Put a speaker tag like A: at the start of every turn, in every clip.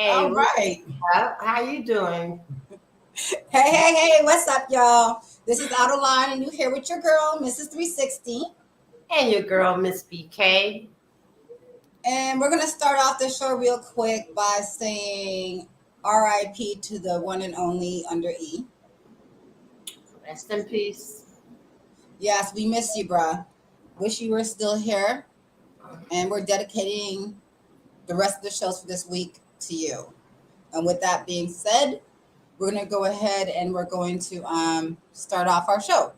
A: All
B: Hey, what's
A: right.
B: up? How you doing?
A: Hey, what's up, y'all? This is Out of Line, and you here with your girl, Mrs. 360.
B: And your girl, Miss BK.
A: And we're going to start off the show real quick by saying RIP to the one and only Under E.
B: Rest in peace.
A: Yes, we miss you, bruh. Wish you were still here. And we're dedicating the rest of the shows for this week to you. And with that being said, we're going to go ahead and we're going to start off our show.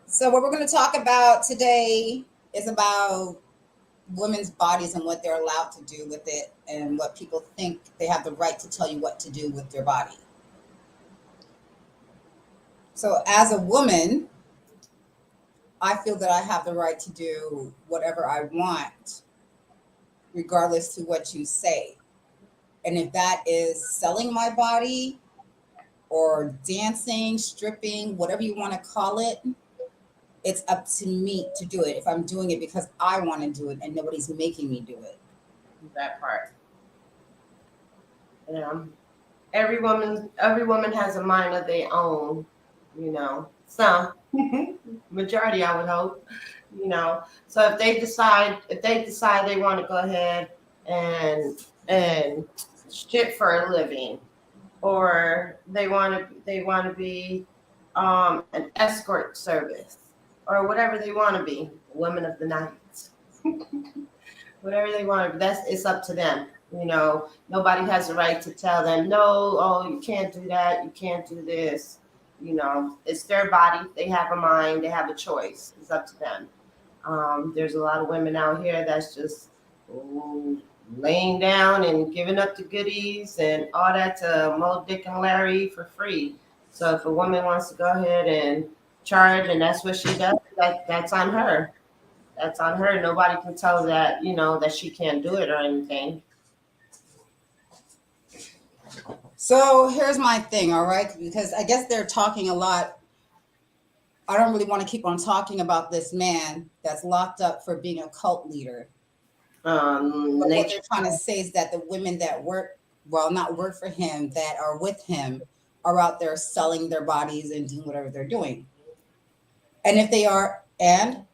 A: So what we're going to talk about today is about women's bodies and what they're allowed to do with it and what people think they have the right to tell you what to do with their body. So as a woman, I feel that I have the right to do whatever I want, regardless to what you say. And if that is selling my body or dancing, stripping, whatever you want to call it, it's up to me to do it if I'm doing it because I want to do it and nobody's making me do it.
B: That part. Yeah. Every woman has a mind of their own. Some majority, I would hope. So if they decide they want to go ahead and strip for a living, or they want to be an escort service, or whatever they want to be, women of the night, whatever they want to be, it's up to them. Nobody has the right to tell them no. Oh, you can't do that. You can't do this. It's their body. They have a mind. They have a choice. It's up to them. There's a lot of women out here that's just laying down and giving up the goodies and all that to Mo, Dick, and Larry for free. So if a woman wants to go ahead and charge, and that's what she does, that's on her. That's on her. Nobody can tell her that that she can't do it or anything.
A: So here's my thing, all right? Because I guess they're talking a lot. I don't really want to keep on talking about this man that's locked up for being a cult leader. But what
B: Nature.
A: they're trying to say is that the women that work, well, not work for him, that are with him, are out there selling their bodies and doing whatever they're doing. And if they are, and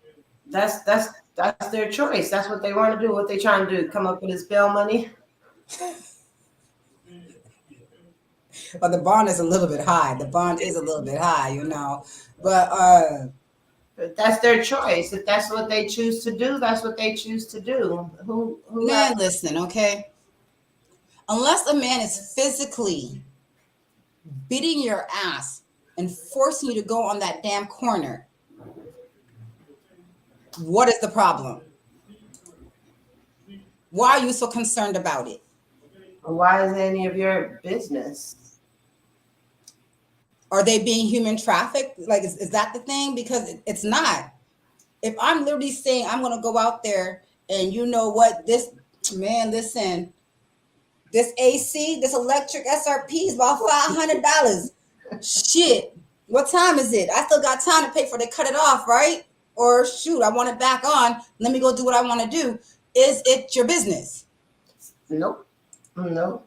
B: That's their choice. That's what they want to do. What they trying to do? Come up with this bail money?
A: but the bond is a little bit high. The bond is a little bit high, But
B: But that's their choice. If that's what they choose to do, that's what they choose to do. Who has
A: man, listen, okay? Unless a man is physically beating your ass and forcing you to go on that damn corner, what is the problem? Why are you so concerned about it?
B: why is it any of your business?
A: Are they being human trafficked? Like, is that the thing? Because it's not. If I'm literally saying I'm going to go out there and you know what, this man, listen, this AC, this electric SRP is about $500. Shit, what time is it? I still got time to pay for it to cut it off, right? Or shoot, I want it back on. Let me go do what I want to do. Is it your business?
B: Nope. Nope.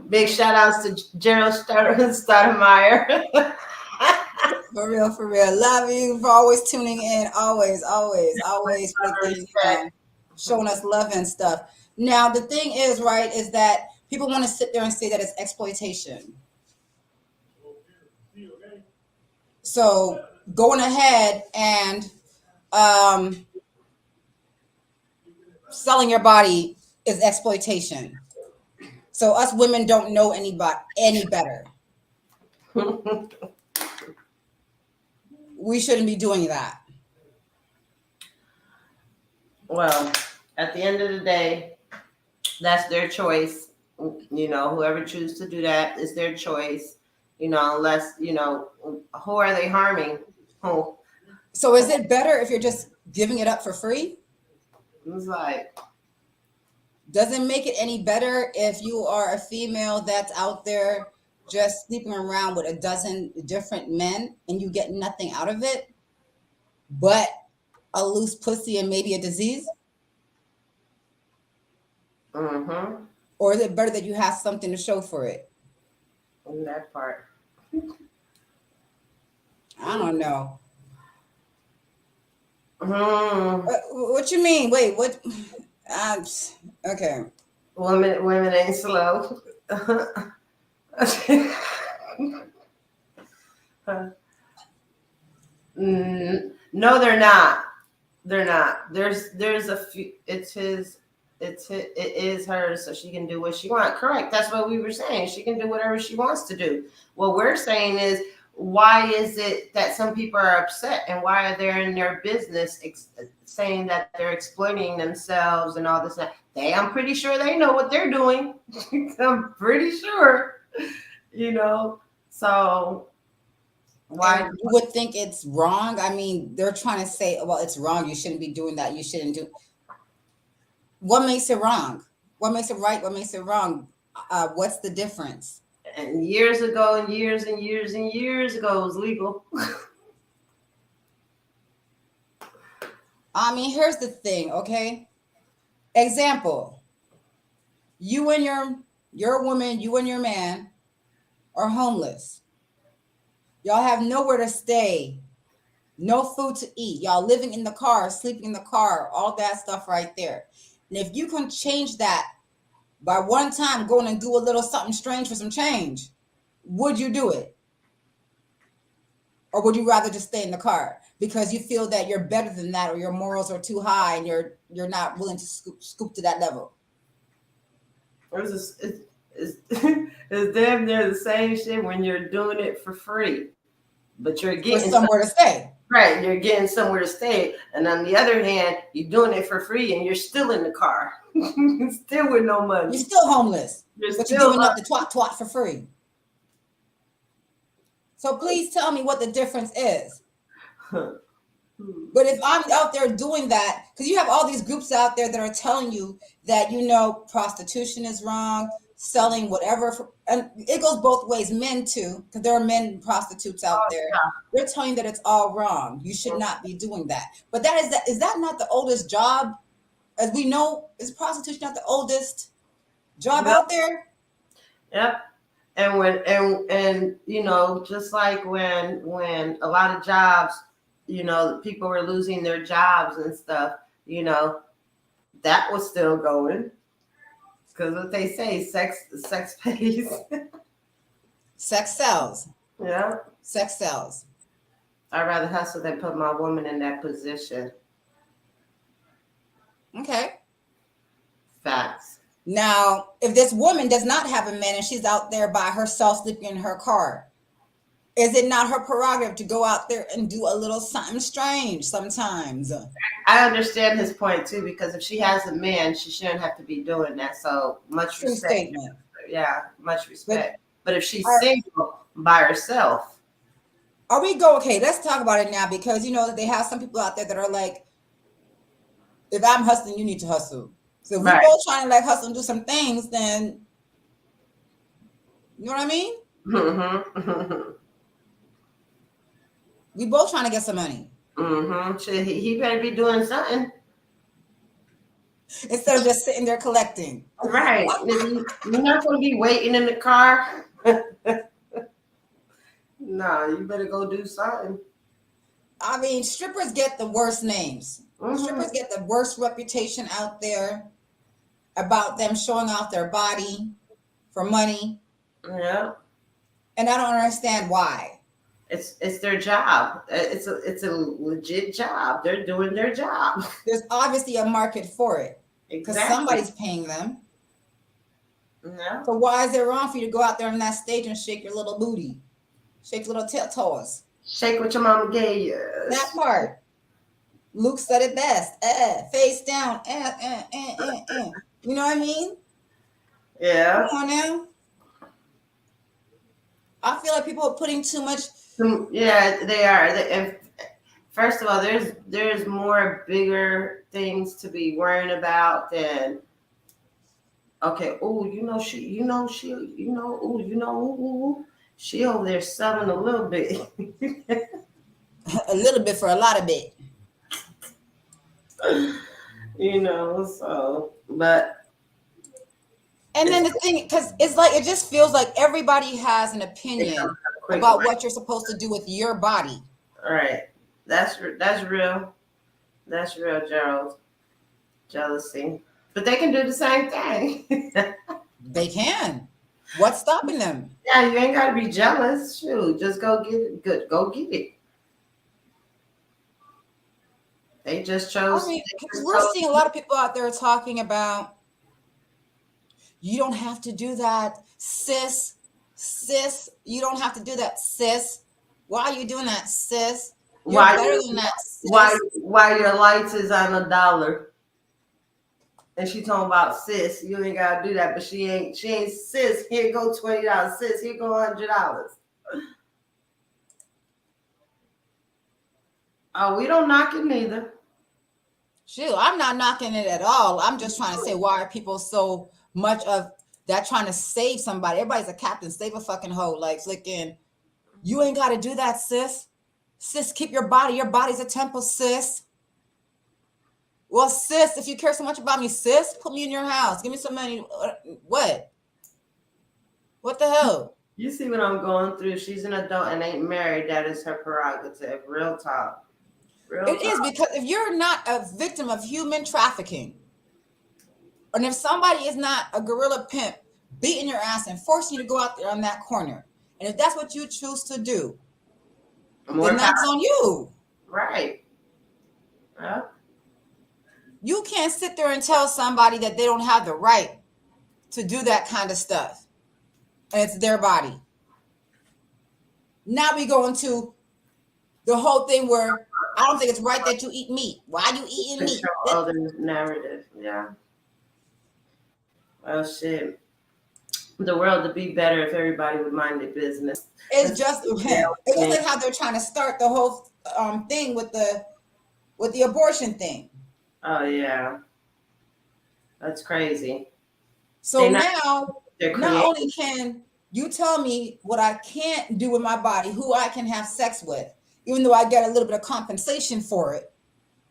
B: Big shout outs to Gerald Stoudemire.
A: For real, for real. Love you for always tuning in. Always freaking
B: Respect.
A: showing us love and stuff. Now, the thing is, right, is that people want to sit there and say that it's exploitation. So going ahead and um, selling your body is exploitation. So us women don't know any better. We shouldn't be doing that.
B: Well, at the end of the day, that's their choice. Whoever chooses to do that is their choice. Unless who are they harming? Who?
A: So is it better if you're just giving it up for free?
B: It's like,
A: Doesn't make it any better if you are a female that's out there just sleeping around with a dozen different men and you get nothing out of it, but a loose pussy and maybe a disease?
B: Mm-hmm.
A: Or is it better that you have something to show for it?
B: In that part.
A: I don't know.
B: Mm.
A: What you mean? Wait, what? Uh, okay.
B: Women ain't slow. No, they're not. They're not. There's a few. It's his. It is hers, so she can do what she wants. Correct. That's what we were saying. She can do whatever she wants to do. What we're saying is, why is it that some people are upset, and why are they in their business saying that they're exploiting themselves and all this? I'm pretty sure they know what they're doing. I'm pretty sure. You know. So why?
A: And you would think it's wrong. I mean, they're trying to say, well, it's wrong. You shouldn't be doing that. You shouldn't do. What makes it wrong? What makes it right? What makes it wrong? What's the difference?
B: And years ago, and years and years and years ago, it was legal.
A: I mean, here's the thing, okay? Example: you and your woman, you and your man are homeless. Y'all have nowhere to stay, no food to eat. Y'all living in the car, sleeping in the car, all that stuff right there. And if you can change that by one time going and do a little something strange for some change, would you do it? Or would you rather just stay in the car because you feel that you're better than that, or your morals are too high and you're not willing to scoop to that level?
B: It's damn near the same shit when you're doing it for free, but you're
A: For
B: getting
A: somewhere to stay.
B: right. You're getting somewhere to stay, and on the other hand, you're doing it for free, and you're still in the car, still with no money.
A: You're still homeless,
B: You're
A: but
B: still
A: you're giving up the twat for free. So please tell me what the difference is. But if I'm out there doing that, because you have all these groups out there that are telling you that, prostitution is wrong, selling whatever, and it goes both ways, men too, because there are men prostitutes out there. They're telling you that it's all wrong. You should not be doing that. But is that not the oldest job? As we know, is prostitution not the oldest job out there?
B: Yep. And just like when a lot of jobs, people were losing their jobs and stuff, that was still going. Because what they say, sex pays.
A: Sex sells.
B: Yeah.
A: Sex sells.
B: I'd rather hustle than put my woman in that position.
A: Okay.
B: Facts.
A: Now, if this woman does not have a man and she's out there by herself sleeping in her car, is it not her prerogative to go out there and do a little something strange sometimes?
B: I understand his point too, because if she has a man, she shouldn't have to be doing that. So much
A: True
B: respect.
A: statement.
B: Yeah, much respect. But if she's single by herself.
A: Okay, let's talk about it now, because they have some people out there that are like, if I'm hustling, you need to hustle. So if we both trying to hustle and do some things, then you know what I mean?
B: Mm-hmm.
A: We both trying to get some money.
B: Mm-hmm. He better be doing something.
A: Instead of just sitting there collecting.
B: Right. You're not going to be waiting in the car. No, you better go do something.
A: I mean, strippers get the worst names. Mm-hmm. Strippers get the worst reputation out there about them showing off their body for money.
B: Yeah.
A: And I don't understand why.
B: It's their job. It's a legit job. They're doing their job.
A: There's obviously a market for it. Because somebody's paying them.
B: Yeah.
A: So why is it wrong for you to go out there on that stage and shake your little booty? Shake your little toes.
B: Shake what your mama gave you.
A: That part. Luke said it best. Face down. You know what I mean?
B: Yeah.
A: Come on now. I feel like people are putting too much.
B: Yeah, they are. And first of all, there's more bigger things to be worrying about than okay. Oh, she over there selling a little bit.
A: A little bit for a lot of bit.
B: You know, so but
A: And then
B: it's
A: the thing, because it's like, it just feels like everybody has an
B: it comes
A: opinion
B: up quick,
A: about
B: right?
A: what you're supposed to do with your body.
B: All right. That's real. That's real, Gerald. Jealousy. But they can do the same thing.
A: They can. What's stopping them?
B: Yeah, you ain't gotta be jealous. Shoot, just go get it. Good, go get it. They just
A: I
B: chose.
A: mean,
B: They
A: because
B: just
A: we're
B: chose.
A: seeing a lot of people out there talking about, you don't have to do that, sis. Sis, you don't have to do that, sis. Why are you doing that, sis? You're
B: Why
A: better
B: you
A: than that,
B: why
A: sis.
B: why your lights is on $1? And she talking about sis, you ain't gotta do that, but she ain't sis. Here go $20, sis. Here go $100. Oh, we don't knock it neither.
A: Shoot, I'm not knocking it at all. I'm just trying to say, why are people so much of that trying to save somebody? Everybody's a captain, save a fucking hoe. Like, flicking, you ain't got to do that, sis. Sis, keep your body. Your body's a temple, sis. Well, sis, if you care so much about me, sis, put me in your house. Give me some money. What? What the hell?
B: You see what I'm going through. She's an adult and ain't married. That is her prerogative. Real talk. Real
A: It is,
B: talk.
A: because if you're not a victim of human trafficking, and if somebody is not a gorilla pimp beating your ass and forcing you to go out there on that corner, and if that's what you choose to do, then
B: More power.
A: that's on you.
B: Right. Yeah.
A: You can't sit there and tell somebody that they don't have the right to do that kind of stuff. And it's their body. Now we go into the whole thing where I don't think it's right that you eat meat. Why are you eating meat?
B: Control other narrative. Yeah. Well, shit. The world would be better if everybody would mind their business.
A: It's
B: That's
A: just
B: yeah,
A: it's just like how they're trying to start the whole thing with the abortion thing.
B: oh yeah, that's crazy.
A: So
B: They not
A: now,
B: they're
A: not
B: creating.
A: only can you tell me what I can't do with my body, who I can have sex with, even though I get a little bit of compensation for it,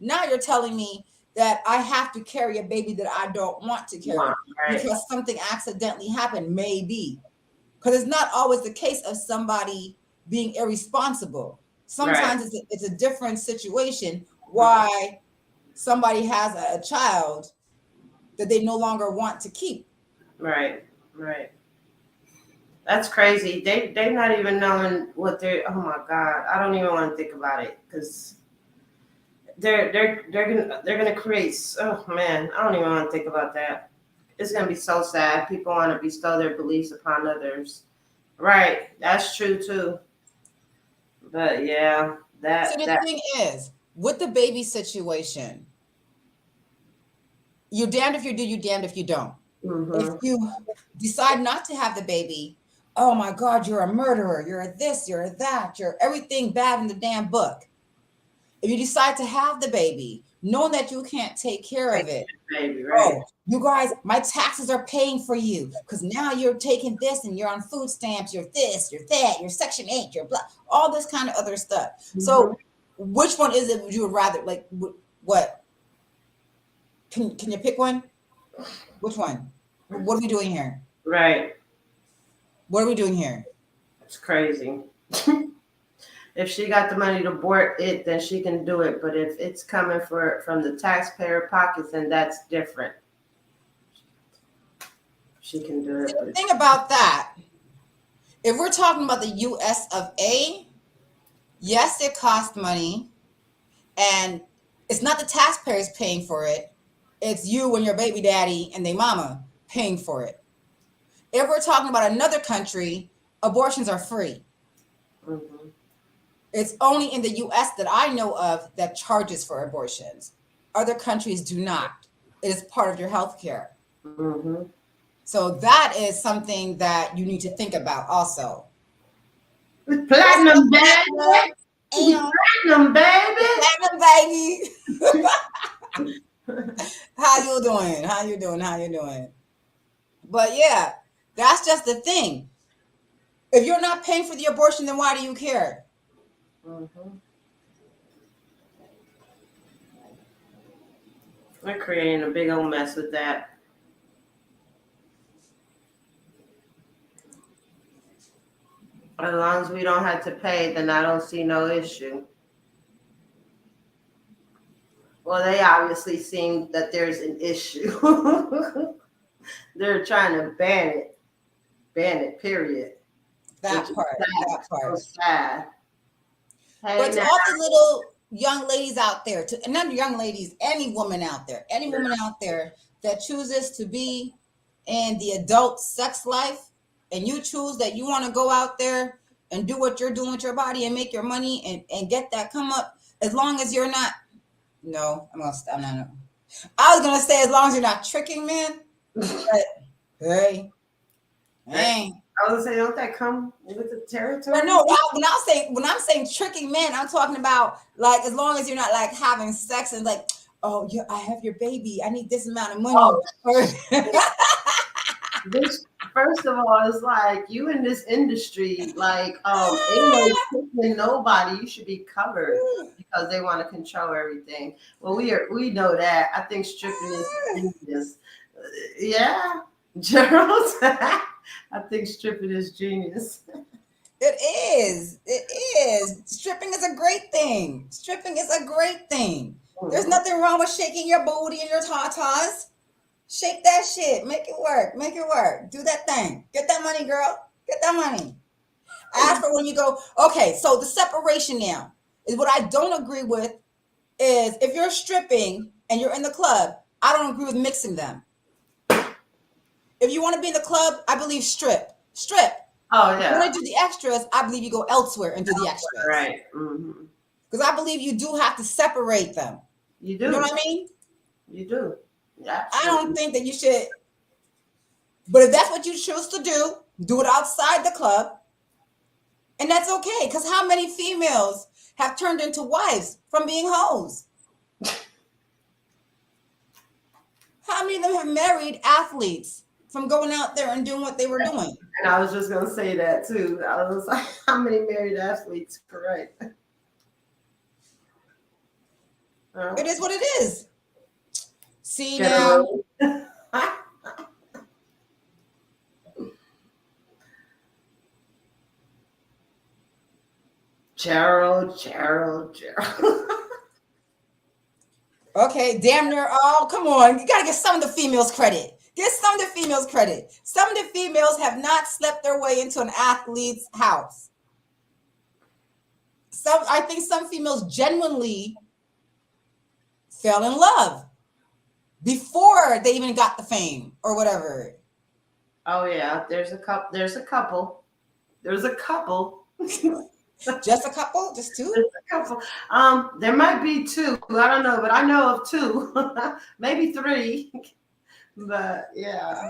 A: now you're telling me that I have to carry a baby that I don't want to carry
B: Right,
A: because something accidentally happened, maybe. Because it's not always the case of somebody being irresponsible.
B: right,
A: Sometimes it's a different situation why somebody has a child that they no longer want to keep.
B: right, right. That's crazy. They not even knowing what they're. Oh my god, I don't even want to think about it because they're gonna create. Oh man, I don't even want to think about that. It's gonna be so sad. People want to bestow their beliefs upon others. Right, that's true too. But yeah,
A: See,
B: that
A: the
B: that.
A: thing is, with the baby situation, you're damned if you do, you're damned if you don't. If
B: Mm-hmm.
A: you decide not to have the baby, oh my God, you're a murderer, you're a this, you're a that, you're everything bad in the damn book. If you decide to have the baby, knowing that you can't take care of it,
B: Baby, right,
A: oh, you guys, my taxes are paying for you because now you're taking this and you're on food stamps, you're this, you're that, you're Section 8, you're blah, all this kind of other stuff.
B: mm-hmm.
A: So, which one is it you would rather, like, what? Can you pick one? Which one? What are we doing here?
B: Right.
A: What are we doing here?
B: It's crazy. If she got the money to abort it, then she can do it. But if it's coming from the taxpayer pockets, then that's different. She can do
A: See,
B: it.
A: the thing about that, if we're talking about the US of A, yes, it costs money, and it's not the taxpayers paying for it. It's you and your baby daddy and their mama paying for it. If we're talking about another country, abortions are free.
B: Mm-hmm.
A: It's only in the US that I know of that charges for abortions. Other countries do not. It is part of your health care.
B: Mm-hmm.
A: So that is something that you need to think about also. What's up,
B: Platinum,
A: platinum?
B: baby.
A: And
B: Platinum, baby.
A: platinum, baby. How you doing? How you doing? How you doing? But yeah, that's just the thing. If you're not paying for the abortion, then why do you care?
B: Mm-hmm. We're creating a big old mess with that. As long as we don't have to pay, then I don't see no issue. Well, they obviously seem that there's an issue. They're trying to ban it, period. Which
A: That
B: is
A: part,
B: sad,
A: that
B: so
A: part.
B: sad.
A: But
B: Hey,
A: to
B: now,
A: all the little young ladies out there, to and not young ladies, any woman out there that chooses to be in the adult sex life, and you choose that you want to go out there and do what you're doing with your body and make your money and get that come up, as long as you're not, no, I'm gonna stop. No. I was gonna say as long as you're not tricking men, but hey, hey.
B: I was gonna say, don't that come with the
A: But
B: territory?
A: no, when I'm saying tricking men, I'm talking about like as long as you're not like having sex and like, oh yeah, I have your baby, I need this amount of money.
B: Oh, this first of all, it's like you in this industry, like ain't no tricking nobody. You should be covered because they want to control everything. Well, we know that. I think stripping is genius. Yeah, Gerald. I think stripping is genius.
A: It is. It is. Stripping is a great thing. Stripping is a great thing. There's nothing wrong with shaking your booty and your tatas. Shake that shit. Make it work. Make it work. Do that thing. Get that money, girl. Get that money. As for when you go, okay, so the separation now is what I don't agree with is if you're stripping and you're in the club, I don't agree with mixing them. If you want to be in the club, I believe strip. Strip.
B: Oh
A: If you
B: yeah,
A: want to do the extras, I believe you go elsewhere and do the extras.
B: right. Mm-hmm.
A: Because I believe you do have to separate them.
B: You
A: You know
B: do.
A: what I mean?
B: You do. Yeah.
A: I don't think that you should, but if that's what you choose to do it outside the club. And that's okay. Because how many females have turned into wives from being hoes? How many of them have married athletes from going out there and doing what they were doing?
B: And I was just gonna say that too. I was like, how many married athletes? Correct.
A: It is what it is. See now,
B: General. Gerald.
A: okay, damn near all. Come on, you gotta give some of the females credit. Give some of the females credit. Some of the females have not slept their way into an athlete's house. I think some females genuinely fell in love before they even got the fame or whatever.
B: Oh yeah, there's a couple. There's a couple. There's a couple.
A: Just a couple? Just two?
B: There's a couple. There might be two. I don't know, but I know of two, maybe three. But yeah,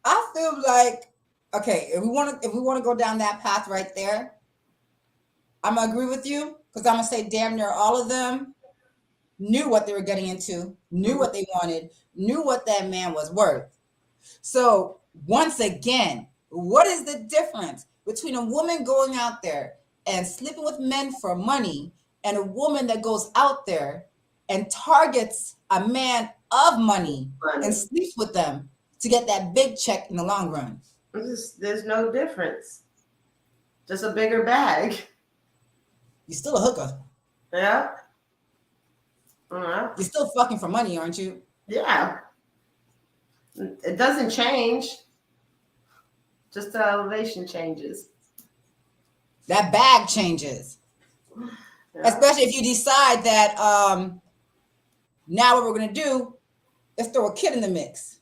A: I feel like okay, if we want to go down that path right there, I'm gonna agree with you because I'm gonna say damn near all of them knew what they were getting into, knew what they wanted, knew what that man was worth. So once again, what is the difference between a woman going out there and sleeping with men for money and a woman that goes out there and targets a man of money and sleeps with them to get that big check in the long run?
B: there's no difference. Just a bigger bag.
A: You're still a hooker.
B: Yeah.
A: You're still fucking for money, aren't you?
B: Yeah. It doesn't change. Just the elevation changes.
A: That bag changes.
B: Yeah.
A: Especially if you decide that now what we're gonna do is throw a kid in the mix.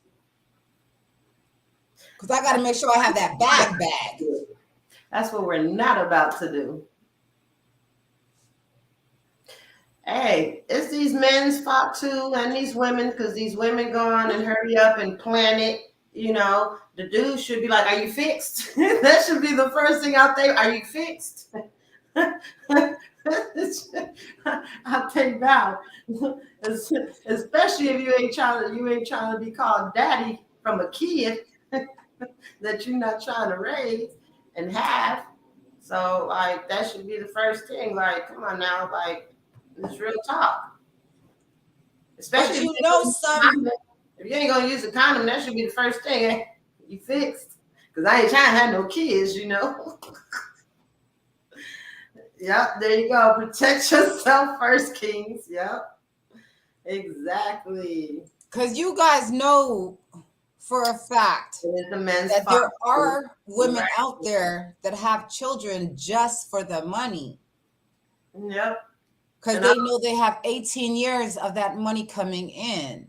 A: Because I gotta make sure I have that bag.
B: That's what we're not about to do. Hey, it's these men's fault too, and these women, because these women go on and hurry up and plan it. You know, the dude should be like, "Are you fixed?" That should be the first thing out there. Are you fixed? I'll take that. Especially if you ain't trying to be called daddy from a kid that you're not trying to raise and have. So like that should be the first thing. Like, come on now, like it's real talk. Especially
A: But
B: if
A: you
B: you ain't
A: know
B: gonna use a
A: some.
B: condom. If you ain't gonna use a condom, that should be the first thing. Eh? You fixed. Because I ain't trying to have no kids, you know. Yep, there you go. Protect yourself first, kings. Yep, exactly.
A: Because you guys know for a fact
B: It is the men's
A: that
B: fault.
A: there are women
B: Right.
A: out there that have children just for the money
B: Yep.
A: because
B: And I
A: they know they have 18 years of that money coming in.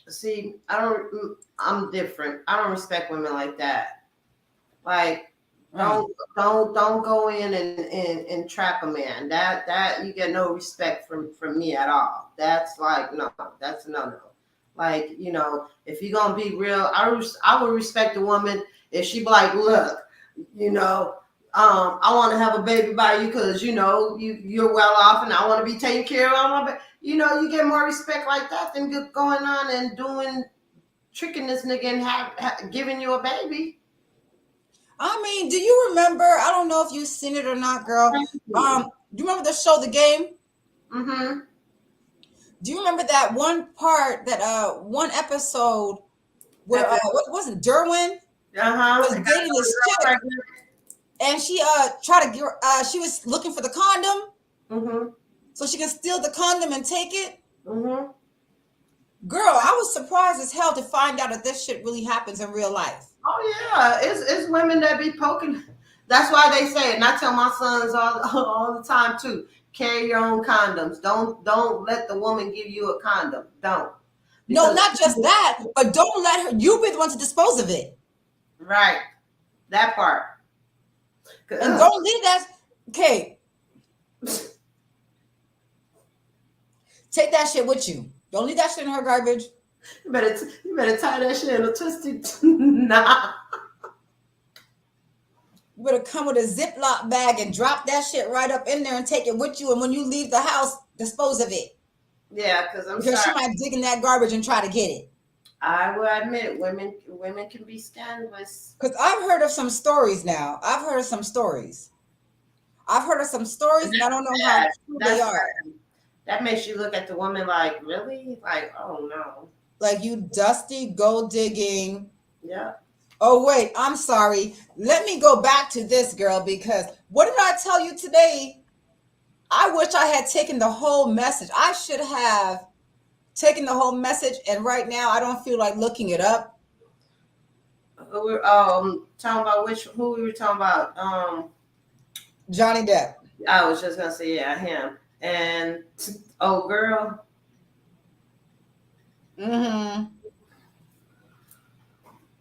B: see, I don't. I'm different. I don't respect women like that. Like,
A: Right.
B: don't go in and trap a man. That you get no respect from me at all. That's like no, that's a no. Like, if you're gonna be real, I would respect a woman if she be like, look, you know, I want to have a baby by you because you're well off and I want to be taken care of. You get more respect like that than going on and doing tricking this nigga and giving you a baby.
A: I mean, do you remember? I don't know if you've seen it or not, girl. Do you remember the show The Game?
B: Mm-hmm.
A: Do you remember that one part, that one episode where
B: That's
A: what was it, Derwin
B: Uh-huh.
A: was
B: I got
A: dating
B: another
A: this
B: girl
A: chick,
B: pregnant.
A: and she tried to get she was looking for the condom
B: Mm-hmm.
A: so she can steal the condom and take it.
B: Mm-hmm.
A: Girl, I was surprised as hell to find out that this shit really happens in real life.
B: Oh yeah, it's women that be poking. That's why they say it. And I tell my sons all all the time too. Carry your own condoms. Don't let the woman give you a condom. Don't.
A: No,
B: Because
A: not just that, but don't let her. You be the one to dispose of it,
B: right, that part.
A: and
B: Ugh.
A: don't leave that. Okay, take that shit with you. Don't leave that shit in her garbage.
B: You better tie that shit in a twisty. Nah.
A: You better come with a Ziploc bag and drop that shit right up in there and take it with you. And when you leave the house, dispose of it
B: Yeah, because I'm
A: because
B: sorry.
A: she might dig in that garbage and try to get it.
B: I will admit, women can be scandalous.
A: Because I've heard of some stories now. I've heard of some stories. I've heard of some stories, and I don't know how
B: Bad.
A: true they
B: That's
A: are.
B: bad. That makes you look at the woman like, really? Like, oh no.
A: Like, you dusty gold digging.
B: Yeah.
A: Oh, wait, I'm sorry. Let me go back to this, girl, because what did I tell you today? I wish I had taken the whole message. I should have taken the whole message, and right now I don't feel like looking it up.
B: We're talking about who we were talking about.
A: Johnny Depp.
B: I was just gonna say, yeah, him. And oh girl.
A: Mm-hmm.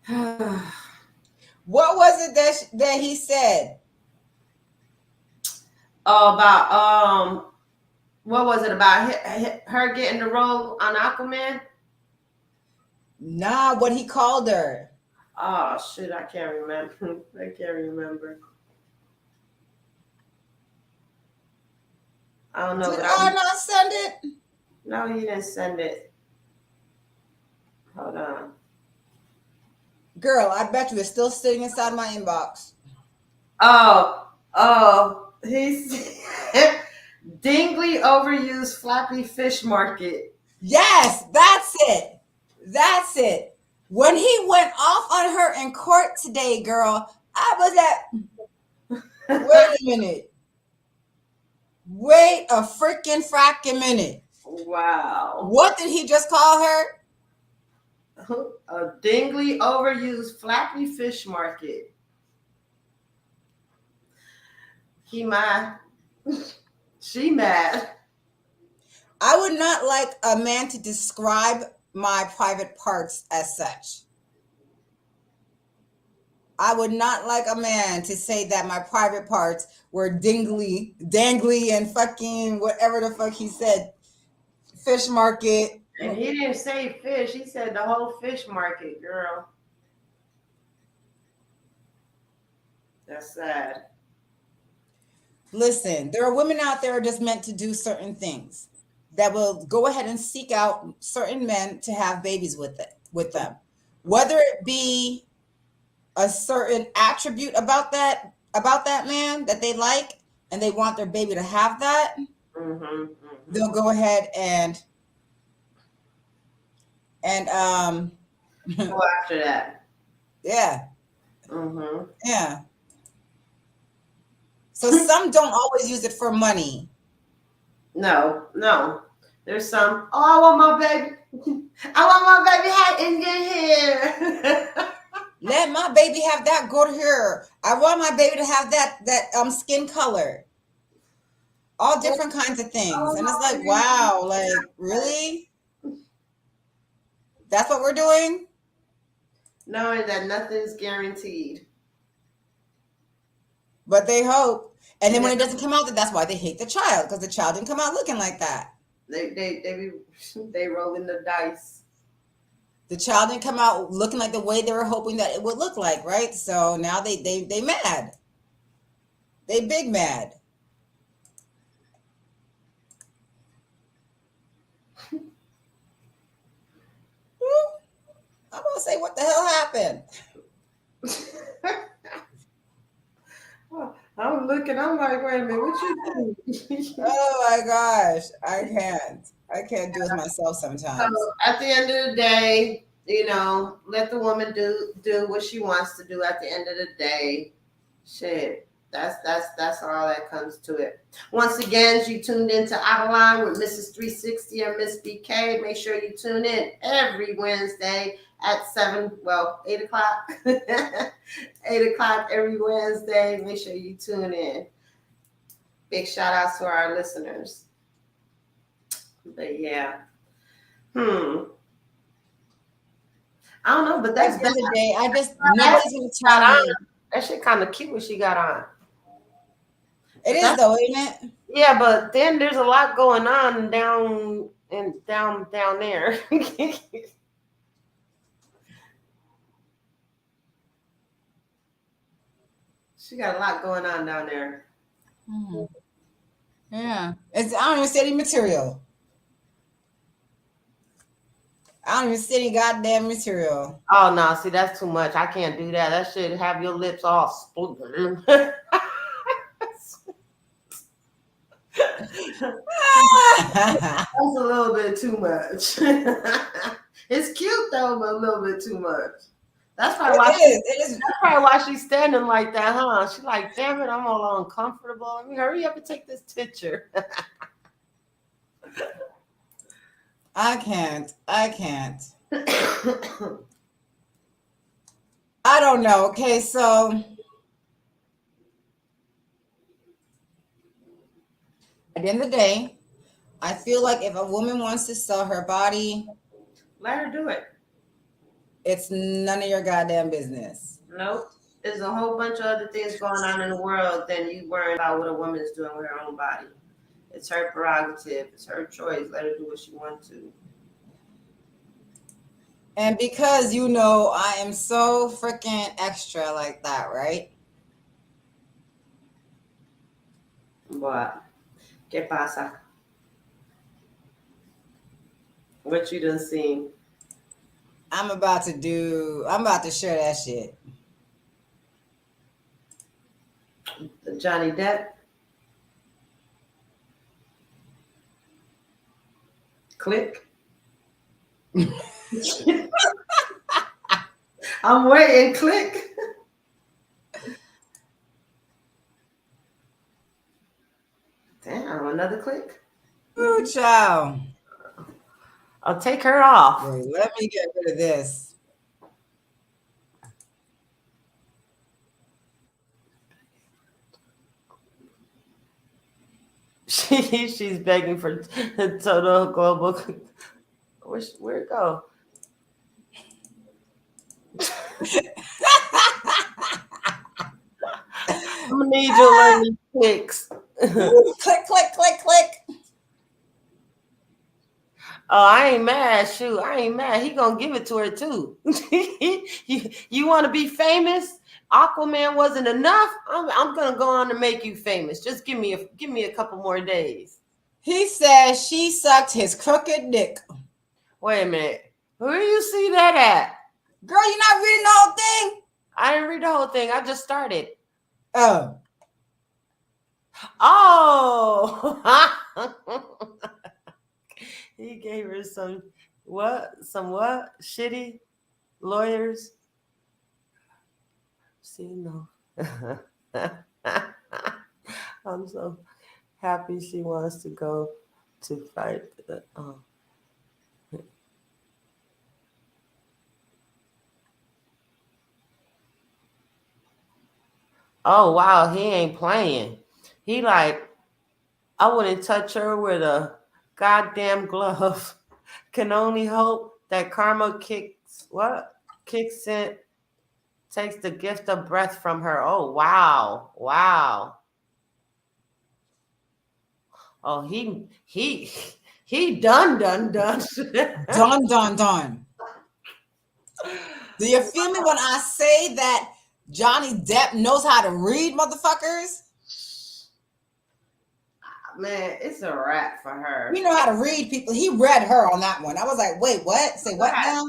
B: Oh,
A: What was it that he said?
B: about what was it about her getting the role on Aquaman?
A: Nah, what he called her.
B: Oh shit, I can't remember. I can't remember. I don't know,
A: Did
B: but
A: I not send it?
B: no, you didn't send it. Hold on.
A: Girl, I bet you it's still sitting inside my inbox.
B: He's Dingley overused flappy fish market.
A: Yes, that's it. That's it. When he went off on her in court today, girl, I was at, wait a minute. Wait a freaking fracking minute.
B: Wow.
A: What did he just call her?
B: A Dingley overused flappy fish market. He mad. She mad.
A: I would not like a man to describe my private parts as such. I would not like a man to say that my private parts were dangly, and fucking whatever the fuck he said. Fish market.
B: And he didn't say fish. He said the whole fish market, girl. That's sad.
A: Listen, there are women out there just meant to do certain things that will go ahead and seek out certain men to have babies with them. Whether it be a certain attribute about that man that they like and they want their baby to have that,
B: Mm-hmm,
A: they'll go ahead and And
B: Go after that.
A: yeah,
B: Mm-hmm.
A: yeah. So some don't always use it for money.
B: No, no. There's some. Oh, I want my baby. I want my baby hat in your hair.
A: Let my baby have that good hair. I want my baby to have that skin color. All different kinds of
B: I
A: things.
B: want
A: And it's
B: my
A: like,
B: baby.
A: wow, like really? That's what we're doing?
B: Knowing that nothing's guaranteed.
A: But they hope. And then
B: Yeah,
A: when it doesn't come out, that's why they hate the child, because the child didn't come out looking like that.
B: they rolling the dice.
A: The child didn't come out looking like the way they were hoping that it would look like, right? So now they mad. They big mad. I'm gonna say, what the hell happened?
B: I'm looking. I'm like, wait a minute, what you doing?
A: Oh my gosh, I can't do it myself
B: So
A: sometimes.
B: at the end of the day, let the woman do what she wants to do. At the end of the day, shit. That's all that comes to it. Once again, you tuned into Adeline with Mrs. 360 and Mzz Bk. Make sure you tune in every Wednesday at 8 o'clock. 8 o'clock every Wednesday. Make sure you tune in. Big shout outs to our listeners. But yeah. I don't know, but
A: At
B: that's
A: the end
B: bad.
A: of the day, nobody's gonna tell me.
B: That shit kind of cute what she got on.
A: It is though, isn't it?
B: Yeah, but then there's a lot going on down there. She got a lot going on down there.
A: Yeah. I don't even see any material. I don't even see any goddamn material.
B: Oh no, see that's too much. I can't do that. That should have your lips all split. That's a little bit too much. It's cute though, but a little bit too much. That's probably why
A: It is.
B: that's probably why she's standing like that, huh? She's like, damn it, I'm all uncomfortable. Let me hurry up and take this picture.
A: I can't. I don't know. Okay, so at the end of the day, I feel like if a woman wants to sell her body,
B: Let her do it.
A: it's none of your goddamn business.
B: Nope. There's a whole bunch of other things going on in the world than you worrying about what a woman is doing with her own body. It's her prerogative. It's her choice. Let her do what she wants to.
A: And because I am so freaking extra like that, right?
B: What? ¿Qué pasa? What you done seen?
A: I'm about to share that shit.
B: Johnny Depp? Click. I'm waiting. Click. Damn, another click?
A: Ooh, child.
B: I'll take her off.
A: Wait, let me get rid of this.
B: She's begging for total global. Where'd it go? I'm gonna need you to learn these clicks.
A: Ooh, click, click, click, click.
B: Oh, I ain't mad. Shoot, I ain't mad. He gonna give it to her too. you want to be famous? Aquaman wasn't enough. I'm gonna go on to make you famous. Just give me a couple more days.
A: He says she sucked his crooked dick.
B: Wait a minute. Where do you see that at?
A: Girl, you're not reading the whole thing?
B: I didn't read the whole thing. I just started.
A: Oh.
B: Oh. He gave her some What? Some what? Shitty lawyers? See, no. I'm so happy she wants to go to fight. Oh wow, he ain't playing. He like, I wouldn't touch her with a goddamn glove. Can only hope that karma kicks in, takes the gift of breath from her. Oh wow, wow. Oh he done.
A: Done, done, done. Do you feel me when I say that Johnny Depp knows how to read, motherfuckers?
B: Man, it's a wrap for her.
A: You know how to read people. He read her on that one. I was like, wait, what? Say what now?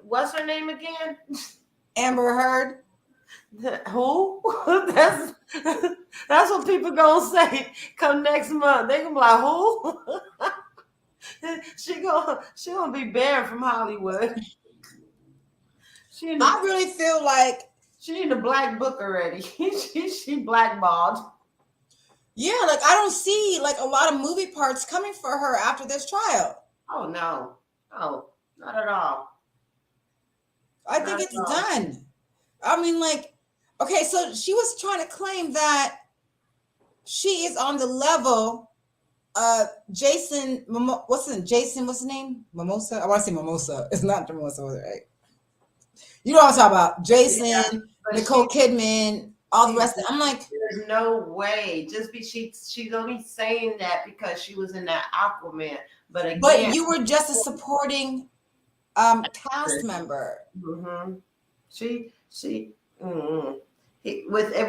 B: What's her name again?
A: Amber Heard.
B: Who? that's that's what people gonna say. Come next month, they gonna be like, who? she gonna be banned from Hollywood.
A: I really feel like
B: she in the black book already. she blackballed.
A: Yeah, like I don't see like a lot of movie parts coming for her after this trial.
B: Oh no, not at all.
A: I think it's done. I mean, like, okay, so she was trying to claim that she is on the level of Jason. What's his name? Mimosa. I want to say Mimosa. It's not Mimosa, right? You know what I'm talking about? Jason, yeah, Nicole Kidman, all the rest of it. I'm like,
B: there's no way. She's only saying that because she was in that Aquaman. But again,
A: but you were just a supporting cast member.
B: Mm-hmm.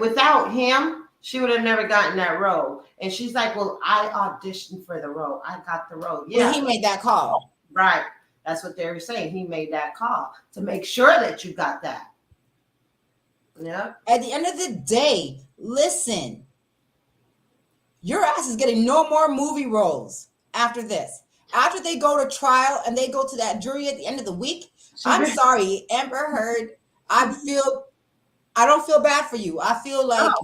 B: Without him, she would have never gotten that role. And she's like, well, I auditioned for the role. I got the role.
A: Yeah, well, he made that call.
B: Right. That's what they were saying. He made that call to make sure that you got that. Yeah.
A: At the end of the day, listen, your ass is getting no more movie roles after this. After they go to trial and they go to that jury at the end of the week, I'm sorry, Amber Heard. I don't feel bad for you. I feel like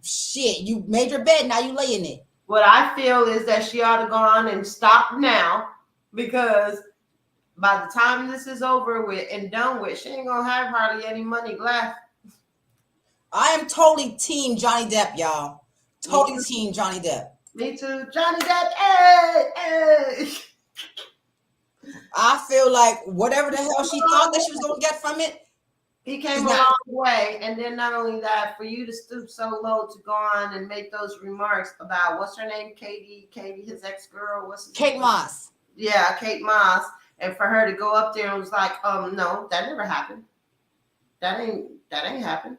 A: shit. You made your bed, now you lay in it.
B: What I feel is that she ought to go on and stop now, because by the time this is over with and done with, she ain't gonna have hardly any money left.
A: I am totally team Johnny Depp, y'all. Totally team Johnny Depp.
B: Me too. Johnny Depp, hey.
A: I feel like whatever the hell she thought that she was going to get from it,
B: he came a long way. And then not only that, for you to stoop so low to go on and make those remarks about, what's her name? Katie, his ex-girl.
A: Kate Moss.
B: Yeah, Kate Moss. And for her to go up there and was like, no, that never happened. That ain't happened.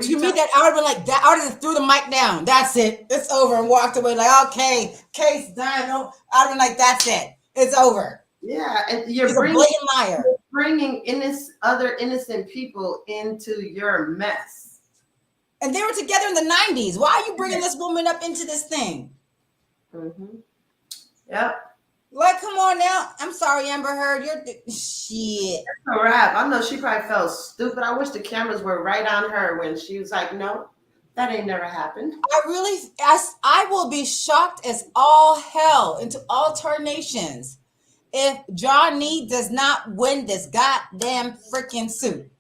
A: To me, that I would have been like, that I would have threw the mic down. That's it. It's over, and walked away like, okay, case done. No, I would have been like, that's it. It's over.
B: Yeah, and you're
A: a blatant liar.
B: Bringing other innocent people into your mess.
A: And they were together in the 90s. Why are you bringing this woman up into this thing?
B: Mm-hmm. Yep.
A: Like, come on now. I'm sorry, Amber Heard. You're shit.
B: That's a wrap. I know she probably felt stupid. I wish the cameras were right on her when she was like, no, that ain't never happened.
A: I will be shocked as all hell into alternations if Johnny does not win this goddamn freaking suit.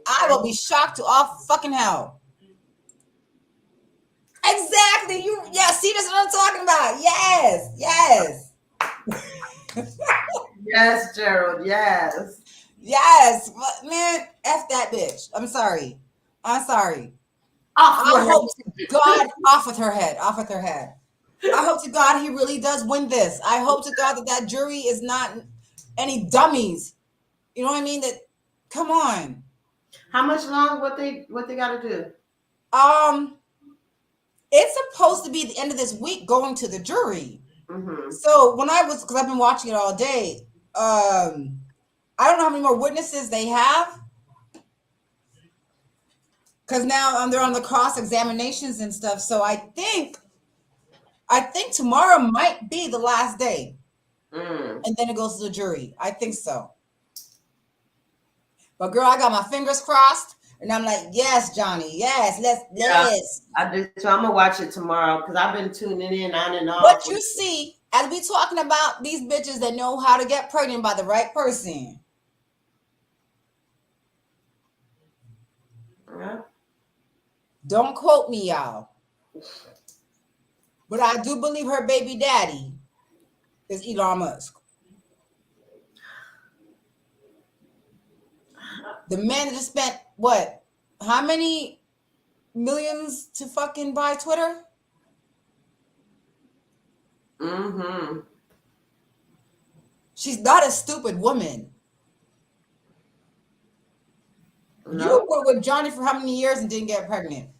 A: I will be shocked to all fucking hell. Exactly. See, that's what I'm talking about. Yes.
B: Yes, Gerald. Yes.
A: But man, F that bitch. I'm sorry. I hope to God off with her head. I hope to God he really does win this. I hope to God that jury is not any dummies. You know what I mean? That come on.
B: How much long? What they got to do?
A: It's supposed to be the end of this week going to the jury.
B: Mm-hmm.
A: So because I've been watching it all day, I don't know how many more witnesses they have. Because now they're on the cross examinations and stuff. So I think tomorrow might be the last day. and then it goes to the jury. I think so. But girl, I got my fingers crossed, and I'm like, yes, Johnny, yes, let's.
B: I do. So I'm gonna watch it tomorrow because I've been tuning in on and off.
A: But you see, as we talking about these bitches that know how to get pregnant by the right person.
B: Yeah.
A: Don't quote me, y'all. But I do believe her baby daddy is Elon Musk. The man that spent what? How many millions to fucking buy Twitter?
B: Mm-hmm.
A: She's not a stupid woman.
B: No.
A: You were with Johnny for how many years and didn't get pregnant?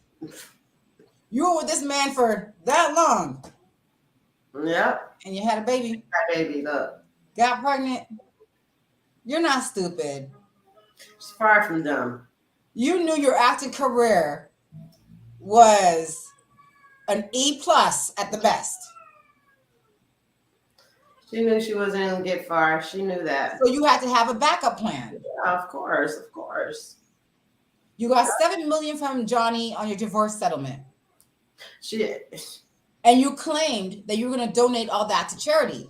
A: You were with this man for that long.
B: Yep.
A: And you had a baby.
B: That baby, look.
A: Got pregnant. You're not stupid.
B: She's far from dumb.
A: You knew your acting career was an E+ at the best.
B: She knew she wasn't going to get far. She knew that.
A: So you had to have a backup plan.
B: Yeah, of course, of course.
A: You got $7 million from Johnny on your divorce settlement.
B: She.
A: And you claimed that you were going to donate all that to charity.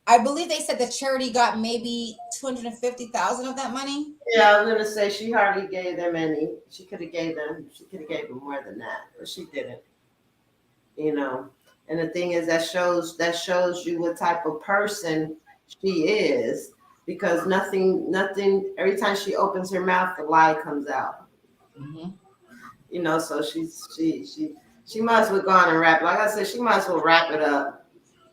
A: I believe they said the charity got maybe $250,000 of that money.
B: Yeah, I was gonna say she hardly gave them any. She could have gave them more than that, but she didn't. You know, and the thing is that shows you what type of person she is, because nothing. Every time she opens her mouth, the lie comes out.
A: Mm-hmm.
B: You know, so she might as well go on and wrap. Like I said, she might as well wrap it up.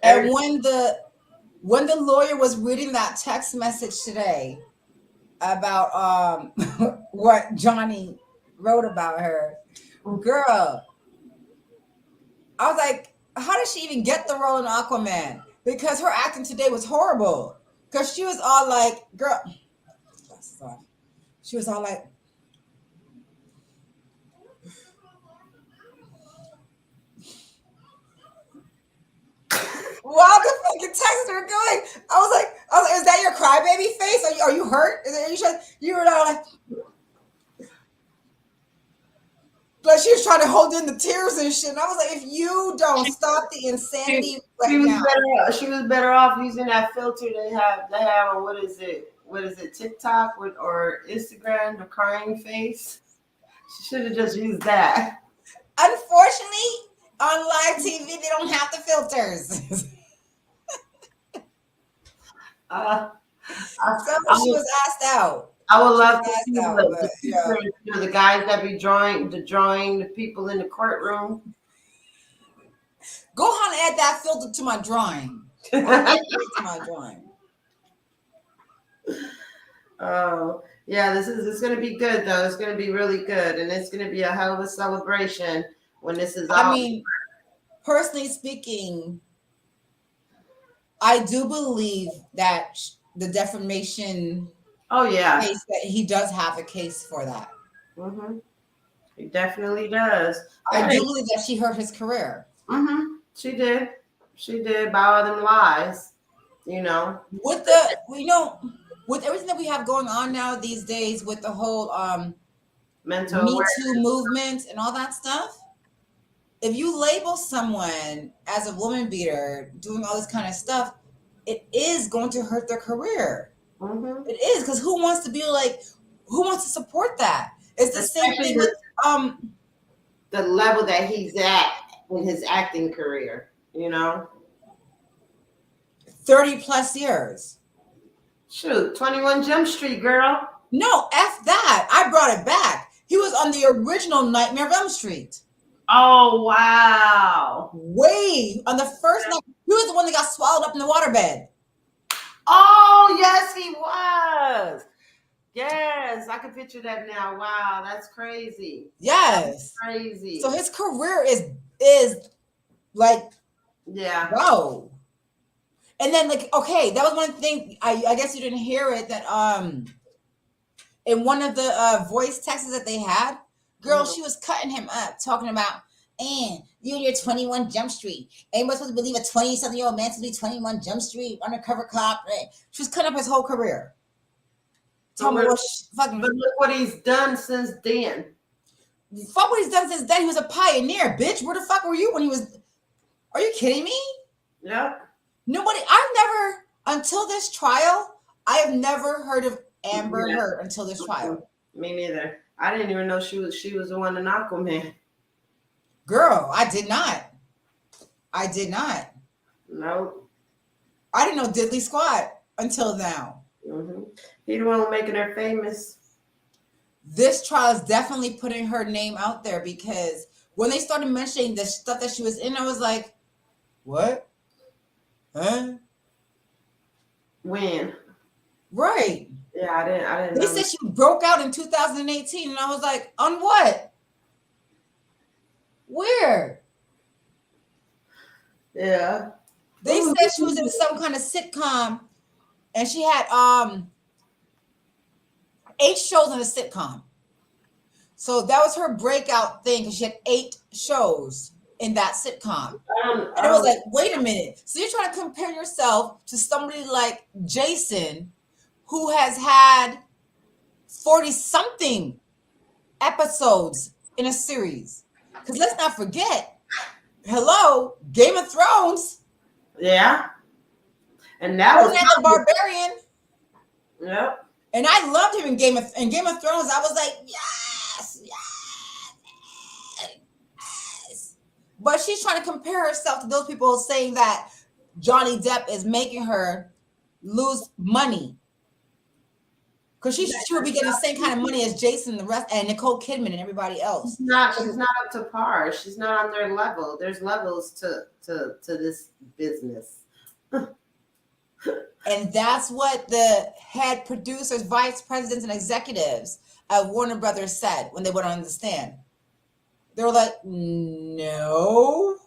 A: And when the lawyer was reading that text message today about what Johnny wrote about her, girl, I was like, how did she even get the role in Aquaman? Because her acting today was horrible. Because she was all like, girl, she was all like, while the fucking texts were going, I was like, is that your crybaby face? Are you hurt? You were all like she was trying to hold in the tears and shit. And I was like, if you don't stop the insanity
B: she was better off using that filter they have on what is it, TikTok or Instagram, the crying face. She should have just used that.
A: Unfortunately, on live TV, they don't have the filters. So she was asked out.
B: I would love to see the guys that be drawing the people in the courtroom.
A: Go on and add that filter to my drawing. To my drawing.
B: Oh, yeah, it's going to be good, though. It's going to be really good, and it's going to be a hell of a celebration when this is all.
A: I mean, personally speaking, I do believe that the defamation.
B: Oh yeah,
A: case that he does have a case for that.
B: Mm-hmm. He definitely does.
A: I do believe that she hurt his career.
B: Mm-hmm. She did by all them lies. You know,
A: with everything that we have going on now these days, with the whole
B: mental
A: Me Too movement and all that stuff. If you label someone as a woman beater doing all this kind of stuff, it is going to hurt their career.
B: Mm-hmm.
A: It is, because who wants to support that? It's the same thing with
B: the level that he's at in his acting career, you know.
A: 30+ years.
B: Shoot, 21 Jump Street, girl.
A: No, F that. I brought it back. He was on the original Nightmare on Elm Street.
B: Oh, wow.
A: Way on the first night. He was the one that got swallowed up in the waterbed.
B: Oh, yes, he was. Yes, I can picture that now. Wow, that's crazy.
A: Yes.
B: That's crazy.
A: So his career is like,
B: yeah.
A: Whoa. And then, like, okay, that was one thing. I guess you didn't hear it, that in one of the voice texts that they had, girl, she was cutting him up, talking about And you and your 21 Jump Street. Anyone supposed to believe a 20-something-year-old man to be 21 Jump Street, undercover cop? Right? She was cutting up his whole career. Tell me what fucking.
B: But look what he's done since then.
A: Fuck what he's done since then. He was a pioneer, bitch. Where the fuck were you when he was? Are you kidding me?
B: Yep.
A: Nobody. I've never until this trial. I have never heard of Amber Heard until this trial.
B: Me neither. I didn't even know she was the one in Aquaman.
A: Girl, I did not. I did not.
B: Nope.
A: I didn't know Diddley Squad until now.
B: Mm-hmm. He the one making her famous.
A: This trial is definitely putting her name out there because when they started mentioning the stuff that she was in, I was like, what? Huh?
B: When?
A: Right.
B: Yeah, I didn't
A: They
B: know.
A: said she broke out in 2018, and I was like, on what? Where?
B: Yeah.
A: They said she was in some kind of sitcom, and she had 8 shows in a sitcom. So that was her breakout thing because she had 8 shows in that sitcom. And I was like, wait a minute. So you're trying to compare yourself to somebody like Jason, who has had 40-something episodes in a series. Because let's not forget, hello, Game of Thrones.
B: Yeah. And that was
A: the Barbarian.
B: Yep.
A: And I loved him in Game of Thrones. I was like, yes. But she's trying to compare herself to those people saying that Johnny Depp is making her lose money. Because she would be getting the same kind of money as Jason, the rest, and Nicole Kidman and everybody else.
B: She's not up to par. She's not on their level. There's levels to this business.
A: And that's what the head producers, vice presidents, and executives at Warner Brothers said when they went on the stand. They were like, no.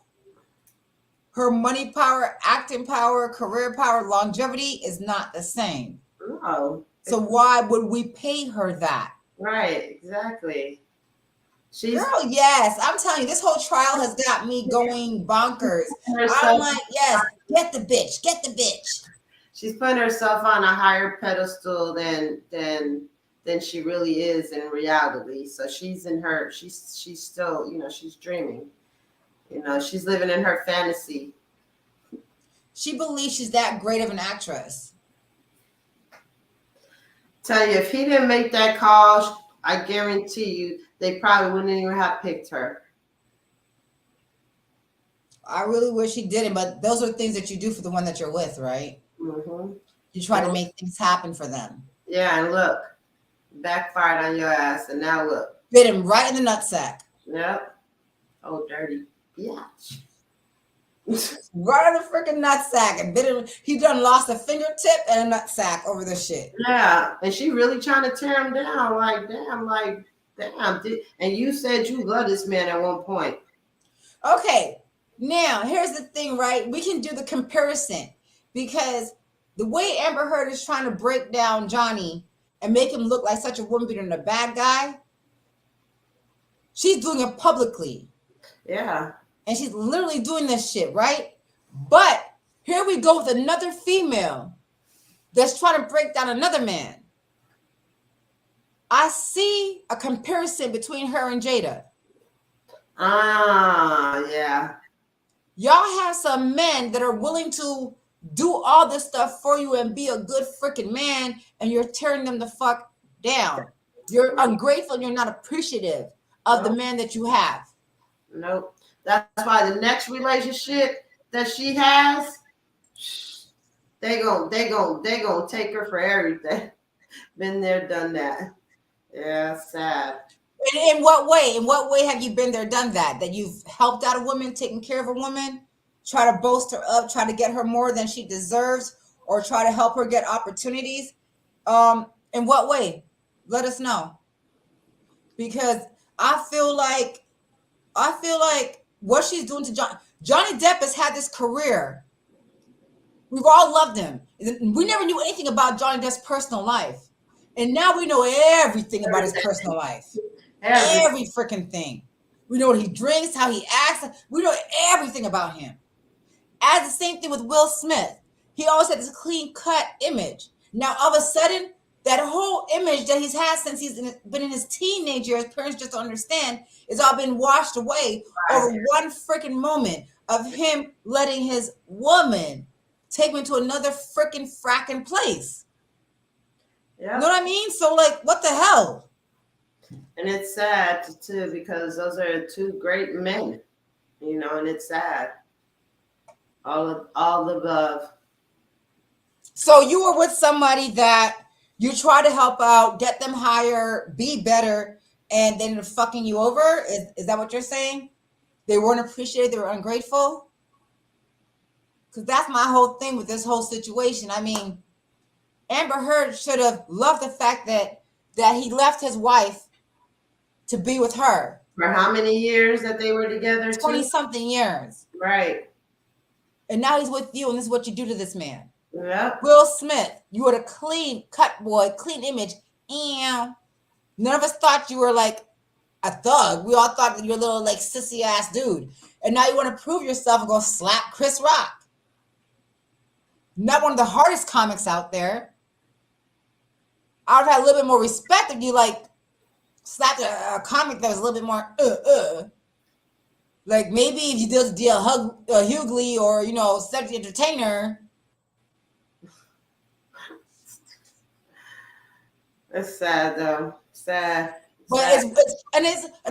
A: Her money power, acting power, career power, longevity is not the same.
B: No.
A: So why would we pay her that?
B: Right, exactly.
A: Girl, yes. I'm telling you, this whole trial has got me going bonkers. I'm like, yes, get the bitch, get the bitch.
B: She's putting herself on a higher pedestal than she really is in reality. So she's still, she's dreaming. She's living in her fantasy.
A: She believes she's that great of an actress.
B: Tell you, if he didn't make that call, I guarantee you they probably wouldn't even have picked her.
A: I really wish he didn't, but those are things that you do for the one that you're with, right?
B: Mm-hmm.
A: You try to make things happen for them.
B: Yeah, and look, backfired on your ass, and now look.
A: Bit him right in the nutsack.
B: Yep. Oh, dirty bitch.
A: Right in the freaking nutsack, and bit him. He done lost a fingertip and a nutsack over this shit.
B: Yeah, and she really trying to tear him down. Like, damn. And you said you love this man at one point.
A: Okay, now here's the thing, right? We can do the comparison because the way Amber Heard is trying to break down Johnny and make him look like such a woman beater and a bad guy, she's doing it publicly.
B: Yeah.
A: And she's literally doing this shit, right? But here we go with another female that's trying to break down another man. I see a comparison between her and Jada.
B: Yeah.
A: Y'all have some men that are willing to do all this stuff for you and be a good freaking man, and you're tearing them the fuck down. You're ungrateful and you're not appreciative of the man that you have.
B: Nope. That's why the next relationship that she has, they gonna take her for everything. Been there, done that. Yeah, sad.
A: In what way? In what way have you been there, done that? That you've helped out a woman, taken care of a woman, try to boast her up, try to get her more than she deserves, or try to help her get opportunities? In what way? Let us know. Because I feel like what she's doing to Johnny Depp has had this career. We've all loved him. We never knew anything about Johnny Depp's personal life. And now we know everything about his personal life. Every freaking thing. We know what he drinks, how he acts. We know everything about him. As the same thing with Will Smith. He always had this clean cut image. Now all of a sudden, that whole image that he's had since been in his teenage years, parents just don't understand, is all been washed away over one freaking moment of him letting his woman take him to another freaking fracking place.
B: Yeah.
A: You know what I mean? So like, what the hell?
B: And it's sad too, because those are two great men, you know, and it's sad. All the above.
A: So you were with somebody that you try to help out, get them higher, be better, and then they're fucking you over? Is that what you're saying? They weren't appreciated, they were ungrateful? Because that's my whole thing with this whole situation. I mean, Amber Heard should have loved the fact that he left his wife to be with her.
B: For how many years that they were together?
A: 20 something years.
B: Right.
A: And now he's with you, and this is what you do to this man.
B: Yep.
A: Will Smith, you were the clean cut boy, clean image. And none of us thought you were like a thug. We all thought that you're a little like sissy ass dude. And now you want to prove yourself and go slap Chris Rock. Not one of the hardest comics out there. I would have had a little bit more respect if you like slapped a comic that was a little bit more Like maybe if you did Hughley or, you know, Cedric the Entertainer.
B: It's sad though. Sad.
A: But and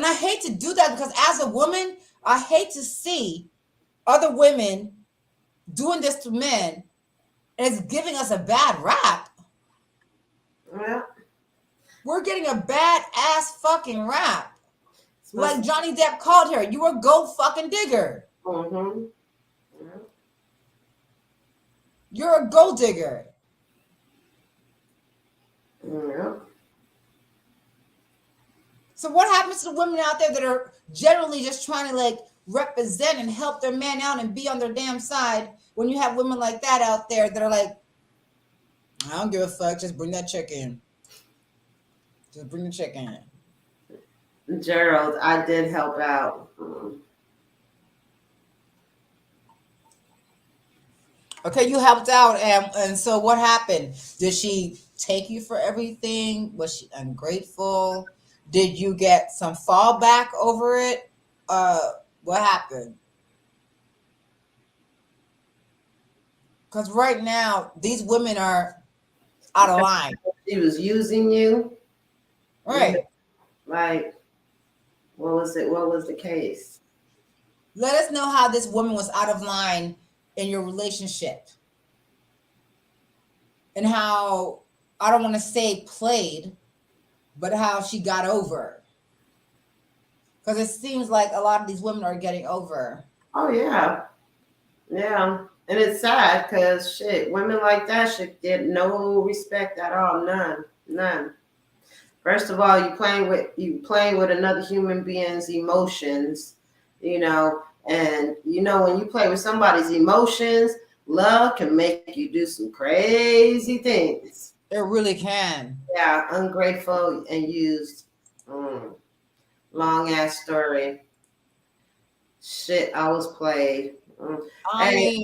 A: I hate to do that, because as a woman, I hate to see other women doing this to men, and it's giving us a bad rap.
B: Yeah.
A: We're getting a bad ass fucking rap. Like Johnny Depp called her, you a gold fucking digger.
B: Mm-hmm. Yeah.
A: You're a gold digger.
B: Yeah.
A: So what happens to the women out there that are generally just trying to like represent and help their man out and be on their damn side, when you have women like that out there that are like, I don't give a fuck, just bring that chick in. Just bring the chick in.
B: Gerald, I did help out.
A: Okay, you helped out, and so what happened? Did she take you for everything? Was she ungrateful? Did you get some fallback over it? What happened? Because right now, these women are out of line.
B: She was using you.
A: Right.
B: Like, what was it? What was the case?
A: Let us know how this woman was out of line in your relationship. And how, I don't want to say played, but how she got over. Because it seems like a lot of these women are getting over.
B: Oh, yeah. Yeah. And it's sad because shit, women like that should get no respect at all. None. First of all, you playing with another human being's emotions, you know, and you know when you play with somebody's emotions, love can make you do some crazy things.
A: It really can.
B: Yeah, ungrateful and used. Long ass story. Shit, I was played. Hey,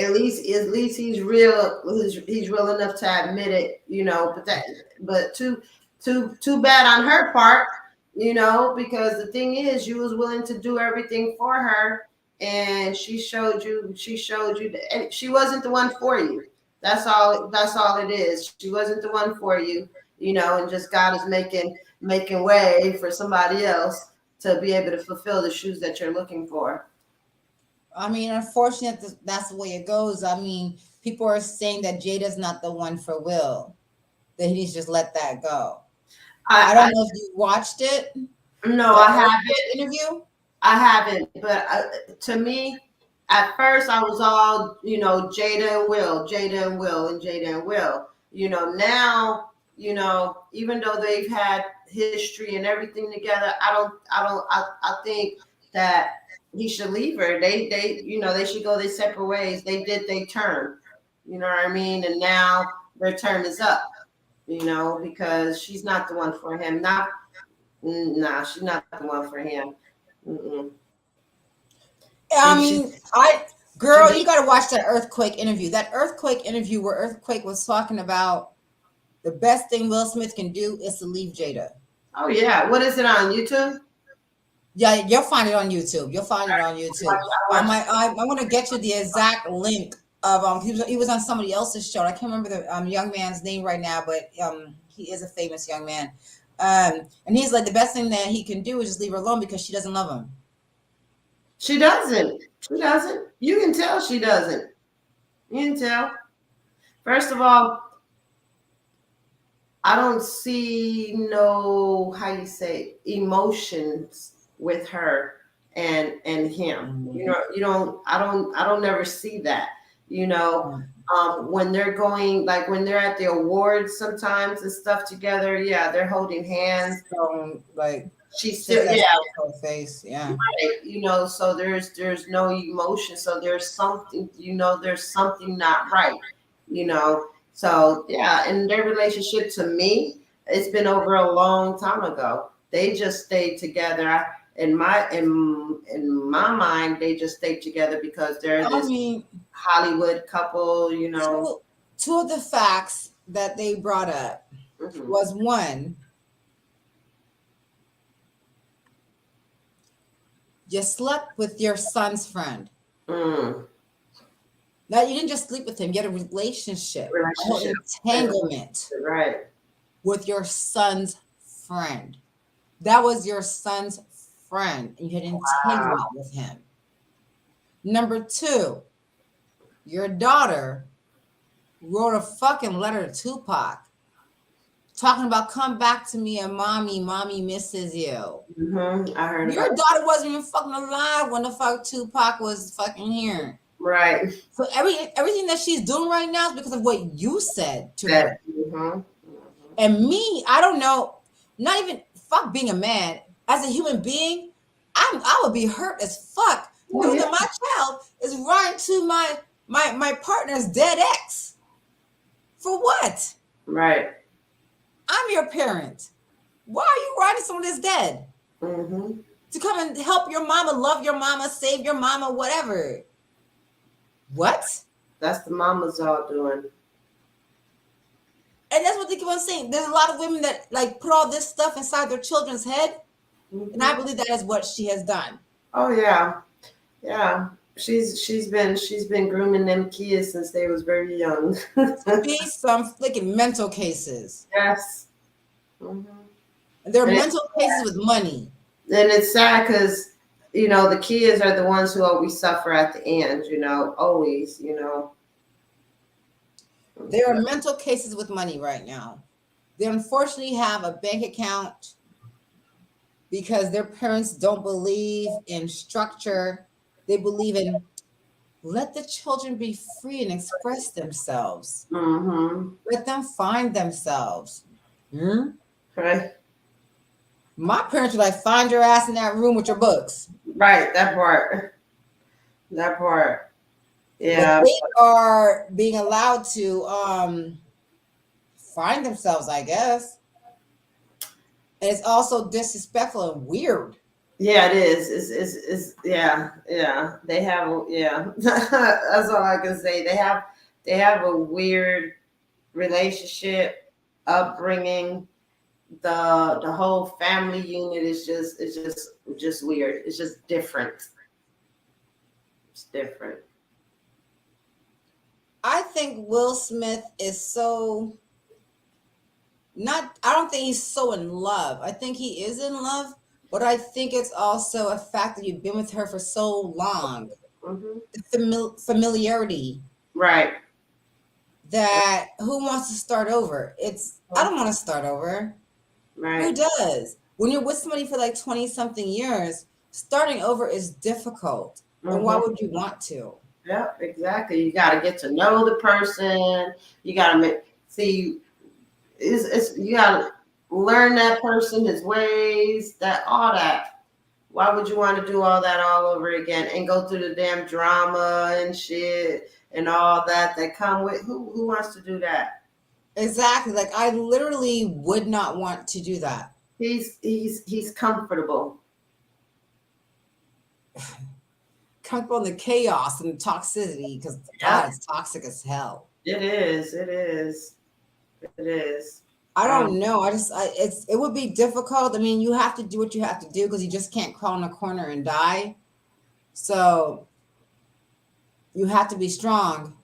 B: at least he's real. He's real enough to admit it, you know. But too bad on her part, you know, because the thing is, you was willing to do everything for her, and she showed you that, and she wasn't the one for you. That's all it is. She wasn't the one for you, you know, and just God is making way for somebody else to be able to fulfill the shoes that you're looking for.
A: I mean, unfortunately, that's the way it goes. I mean, people are saying that Jada's not the one for Will, that he needs to just let that go. I don't know if you watched it.
B: No, I haven't.
A: Interview?
B: I haven't. But to me, at first, I was all, you know, Jada and Will. You know, now, you know, even though they've had history and everything together, I think that he should leave her. They you know, they should go their separate ways. They did their turn. You know what I mean? And now their turn is up, you know, because she's not the one for him. Not Nah, she's not the one for him. Mm-mm.
A: I
B: She
A: mean, I
B: she
A: girl,
B: be.
A: you got to watch that earthquake interview. That earthquake interview where Earthquake was talking about the best thing Will Smith can do is to leave Jada.
B: Oh yeah, what is it on YouTube?
A: Yeah, you'll find it on YouTube. You'll find it on YouTube.
B: I watch.
A: I'm going to get you the exact link of he was on somebody else's show. I can't remember the young man's name right now, but he is a famous young man. And he's like the best thing that he can do is just leave her alone because she doesn't love him.
B: She doesn't. She doesn't. You can tell she doesn't. You can tell. First of all, I don't see no how you say emotions with her and him. You know, you don't. I don't never see that. You know, when they're going like when they're at the awards sometimes and stuff together. Yeah, they're holding hands.
A: So like
B: She's
A: she has
B: still
A: that
B: yeah.
A: her face, yeah.
B: Right, you know, so there's no emotion, so there's something, you know, there's something not right, you know. So yeah, and their relationship to me, it's been over a long time ago. They just stayed together. In my mind, they just stayed together because they're
A: I
B: this
A: mean,
B: Hollywood couple, you know.
A: two two of the facts that they brought up
B: Hmm.
A: was one, you slept with your son's friend.
B: Mm.
A: Now you didn't just sleep with him, you had a relationship, a whole
B: Relationship,
A: entanglement
B: right?
A: with your son's friend. That was your son's friend, and you had
B: Wow.
A: entanglement with him. Number two, your daughter wrote a fucking letter to Tupac talking about come back to me and mommy misses you.
B: I heard
A: Your
B: about
A: daughter wasn't even fucking alive when the fuck Tupac was fucking here.
B: right.
A: So everything that she's doing right now is because of what you said to
B: That.
A: her. And me, I don't know, not even fuck being a man. As a human being, I would be hurt as fuck
B: Oh
A: knowing
B: yeah.
A: that my child is running to my partner's dead ex. For what?
B: Right.
A: I'm your parent. Why are you riding someone that's dead?
B: Mm-hmm.
A: To come and help your mama, love your mama, save your mama, whatever. What?
B: That's the mamas all doing.
A: And that's what they keep on saying. There's a lot of women that like put all this stuff inside their children's head, and I
B: Mm-hmm.
A: believe that is what she has done.
B: Oh yeah, yeah. She's been grooming them kids since they was very young.
A: Be some freaking mental cases.
B: Yes. Hmm.
A: And they're
B: And, it,
A: mental cases with money.
B: and it's sad because the kids are the ones who always suffer at the end. Always.
A: There are mental cases with money right now. They unfortunately have a bank account because their parents don't believe in structure. They believe in let the children be free and express themselves.
B: Mm-hmm.
A: Let them find themselves. Hmm?
B: Right.
A: My parents were like, find your ass in that room with your books.
B: Right. That part. That part.
A: But
B: Yeah.
A: they are being allowed to find themselves, I guess. And it's also disrespectful and weird.
B: Yeah, it is. It's yeah, yeah. They have yeah. That's all I can say. They have a weird relationship, upbringing. The whole family unit is just weird. It's just different. It's different.
A: I think Will Smith is so not, I don't think he's so in love. I think he is in love, but I think it's also a fact that you've been with her for so long.
B: Hmm.
A: The familiarity
B: Right.
A: that who wants to start over? I don't want to start over. Who
B: Right.
A: does? When you're with somebody for like 20 something years, starting over is difficult. And why
B: Hmm.
A: would you want to?
B: Yeah. Exactly. You got to get to know the person. You got to see. It's you gotta learn that person, his ways, that all that. Why would you want to do all that all over again and go through the damn drama and shit and all that come with who wants to do that?
A: Exactly. Like I literally would not want to do that.
B: He's comfortable.
A: Comfortable in the chaos and the toxicity because
B: Yeah,
A: God is toxic as hell.
B: it is. It is. It is.
A: I don't know. It would be difficult. I mean, you have to do what you have to do because you just can't crawl in a corner and die. So you have to be strong.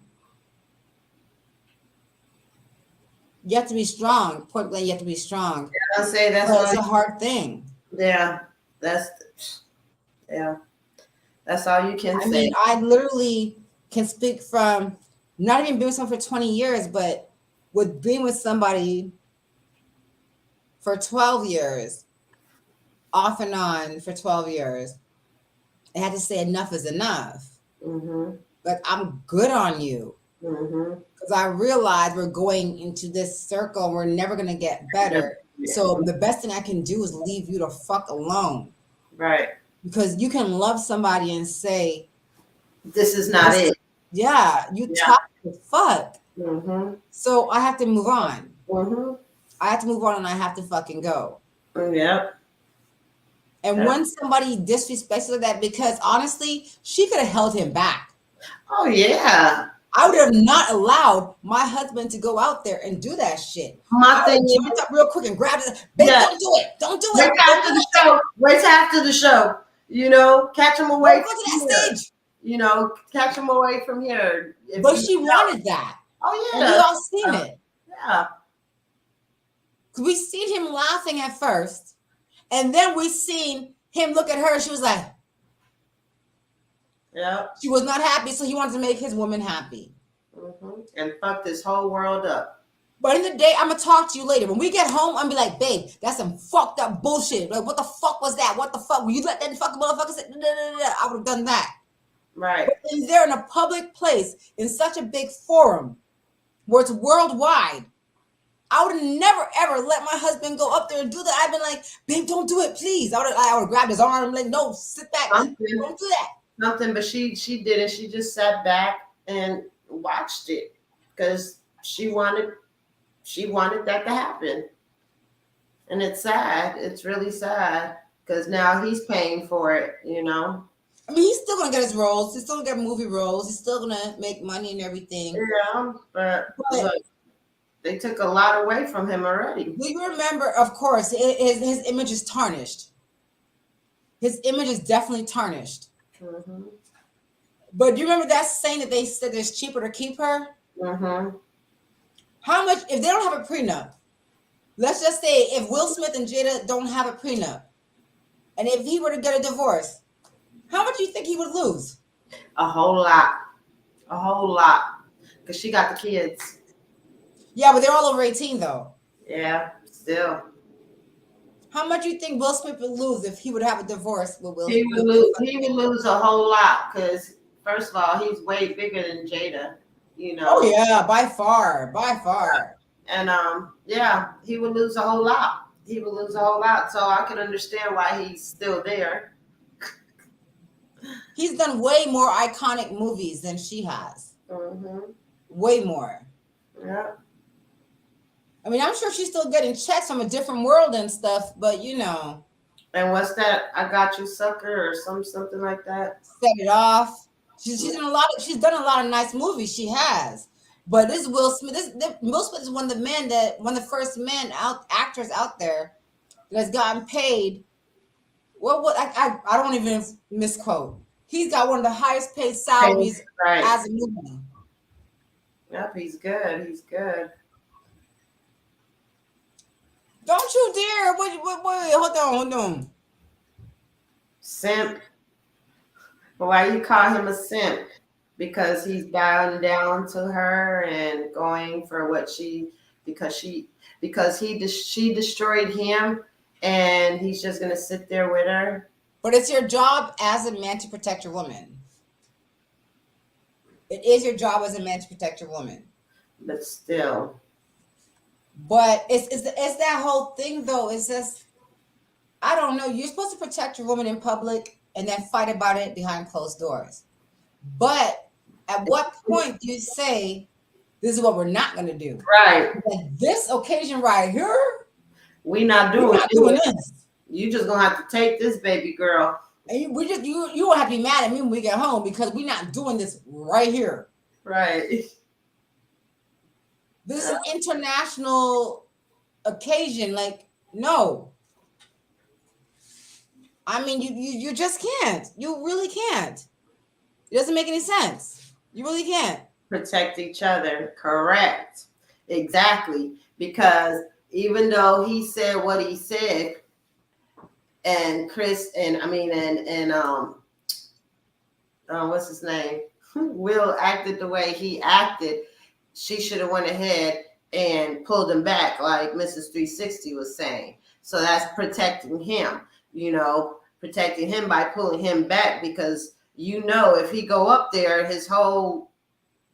A: You have to be strong. Point blank, you have to be strong.
B: I'll say that's
A: But
B: why.
A: it's a hard thing.
B: Yeah, that's yeah. That's all you can
A: I
B: say.
A: mean, I literally can speak from not even being with someone for 20 years, but with being with somebody for 12 years, off and on for 12 years, I had to say enough is enough.
B: Mm-hmm.
A: Like, I'm good on you.
B: Mm-hmm.
A: Because I realize we're going into this circle. We're never going to get better. So the best thing I can do is leave you the fuck alone.
B: Right.
A: Because you can love somebody and say,
B: this is not it.
A: Yeah, you talk the fuck.
B: Mm-hmm.
A: So I have to move on.
B: Mm-hmm.
A: I have to move on and I have to fucking go.
B: Yep.
A: And when somebody disrespects her that, because honestly, she could have held him back.
B: Oh yeah.
A: I would have not allowed my husband to go out there and do that shit.
B: My thing is,
A: jumped up real quick and grabbed it. Babe, don't do it. Don't do it.
B: Wait after the show. Wait after the show. You know, catch him away.
A: Don't go to that stage.
B: You know, catch him away from here.
A: But she wanted that.
B: Oh yeah.
A: And we all seen it.
B: Yeah.
A: Because we seen him laughing at first, and then we seen him look at her. She was like,
B: yeah.
A: She was not happy, so he wanted to make his woman happy.
B: Mm-hmm. And fuck this whole world up.
A: But in the day, I'm gonna talk to you later. When we get home, I'm gonna be like, babe, that's some fucked up bullshit. Like, what the fuck was that? What the fuck? Will you let that fucking motherfucker say? I would have done that.
B: Right.
A: But in there, in a public place, in such a big forum, where it's worldwide, I would have never ever let my husband go up there and do that. I've been like, babe, don't do it, please. I would have grabbed his arm and like, no, sit back. Don't do that.
B: Nothing, but she didn't. She just sat back and watched it because she wanted that to happen. And it's sad. It's really sad because now he's paying for it, you know.
A: I mean, he's still gonna get his roles. He's still gonna get movie roles. He's still gonna make money and everything.
B: Yeah, but they took a lot away from him already.
A: Do you remember? Of course, his image is tarnished. His image is definitely tarnished.
B: Mm-hmm.
A: But do you remember that saying that they said it's cheaper to keep her?
B: Mm-hmm.
A: How much, if they don't have a prenup, let's just say if Will Smith and Jada don't have a prenup, and if he were to get a divorce, how much do you think he would lose?
B: A whole lot. A whole lot. Because she got the kids.
A: Yeah, but they're all over 18 though.
B: Yeah, still.
A: How much do you think Will Smith would lose if he would have a divorce with Will Smith?
B: He would lose a whole lot because, first of all, he's way bigger than Jada, you know.
A: Oh, yeah, by far.
B: And, yeah, he would lose a whole lot. He would lose a whole lot. So I can understand why he's still there.
A: He's done way more iconic movies than she has.
B: Mm-hmm.
A: Way more.
B: Yeah.
A: I mean, I'm sure she's still getting checks from a different world and stuff, but you know.
B: And what's that? I Got You Sucker or something like that?
A: Set It Off. She's done a lot of nice movies. She has. But this Will Smith, Will Smith is one of the first actors out there that has gotten paid. What I don't even misquote. He's got one of the highest paid salaries as a movie.
B: Yep, he's good. He's good.
A: Don't you dare! Wait, hold on.
B: Simp. But why you call him a simp? Because he's bowing down to her and going for what she destroyed him and he's just gonna sit there with her.
A: But it's your job as a man to protect your woman. It is your job as a man to protect your woman.
B: But still.
A: But it's that whole thing though. It's just, I don't know. You're supposed to protect your woman in public and then fight about it behind closed doors. But at what point do you say, this is what we're not going to do?
B: Right.
A: Like this occasion right here.
B: We not
A: We're
B: doing
A: not doing
B: it.
A: this.
B: You just gonna have to take this, baby girl.
A: And you won't have to be mad at me when we get home because we're not doing this right here.
B: Right.
A: This is an international occasion. Like, no. I mean, you just can't. You really can't. It doesn't make any sense. You really can't.
B: Protect each other. Correct. Exactly. Because even though he said what he said, and Chris and I mean what's his name? Will acted the way he acted, she should have went ahead and pulled him back, like Mrs. 360 was saying. So that's protecting him, protecting him by pulling him back because if he go up there, his whole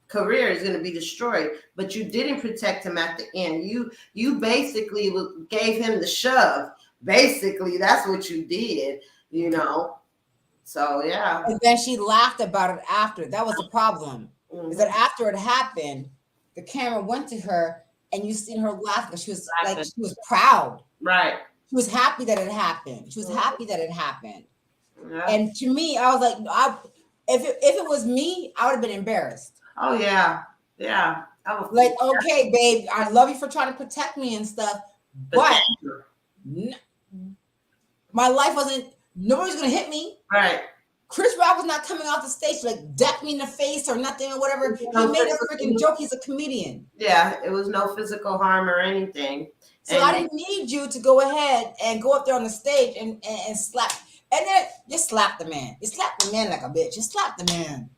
B: career is going to be destroyed. But you didn't protect him at the end. You basically gave him the shove. Basically, that's what you did, So yeah.
A: And then she laughed about it after. That was the problem. Is that after it happened, the camera went to her and you seen her laugh because she was like she was proud.
B: Right.
A: She was happy that it happened. She was happy that it happened.
B: Yeah.
A: And to me, I was like, if it was me, I would have been embarrassed.
B: Oh yeah, yeah.
A: Like, okay, babe, I love you for trying to protect me and stuff, but my life wasn't. Nobody's gonna hit me.
B: Right.
A: Chris Rock was not coming off the stage to like deck me in the face or nothing or whatever. He made a freaking joke. He's a comedian.
B: Yeah, it was no physical harm or anything.
A: So I didn't need you to go ahead and go up there on the stage and slap. And then you slap the man. You slap the man like a bitch. You slap the man.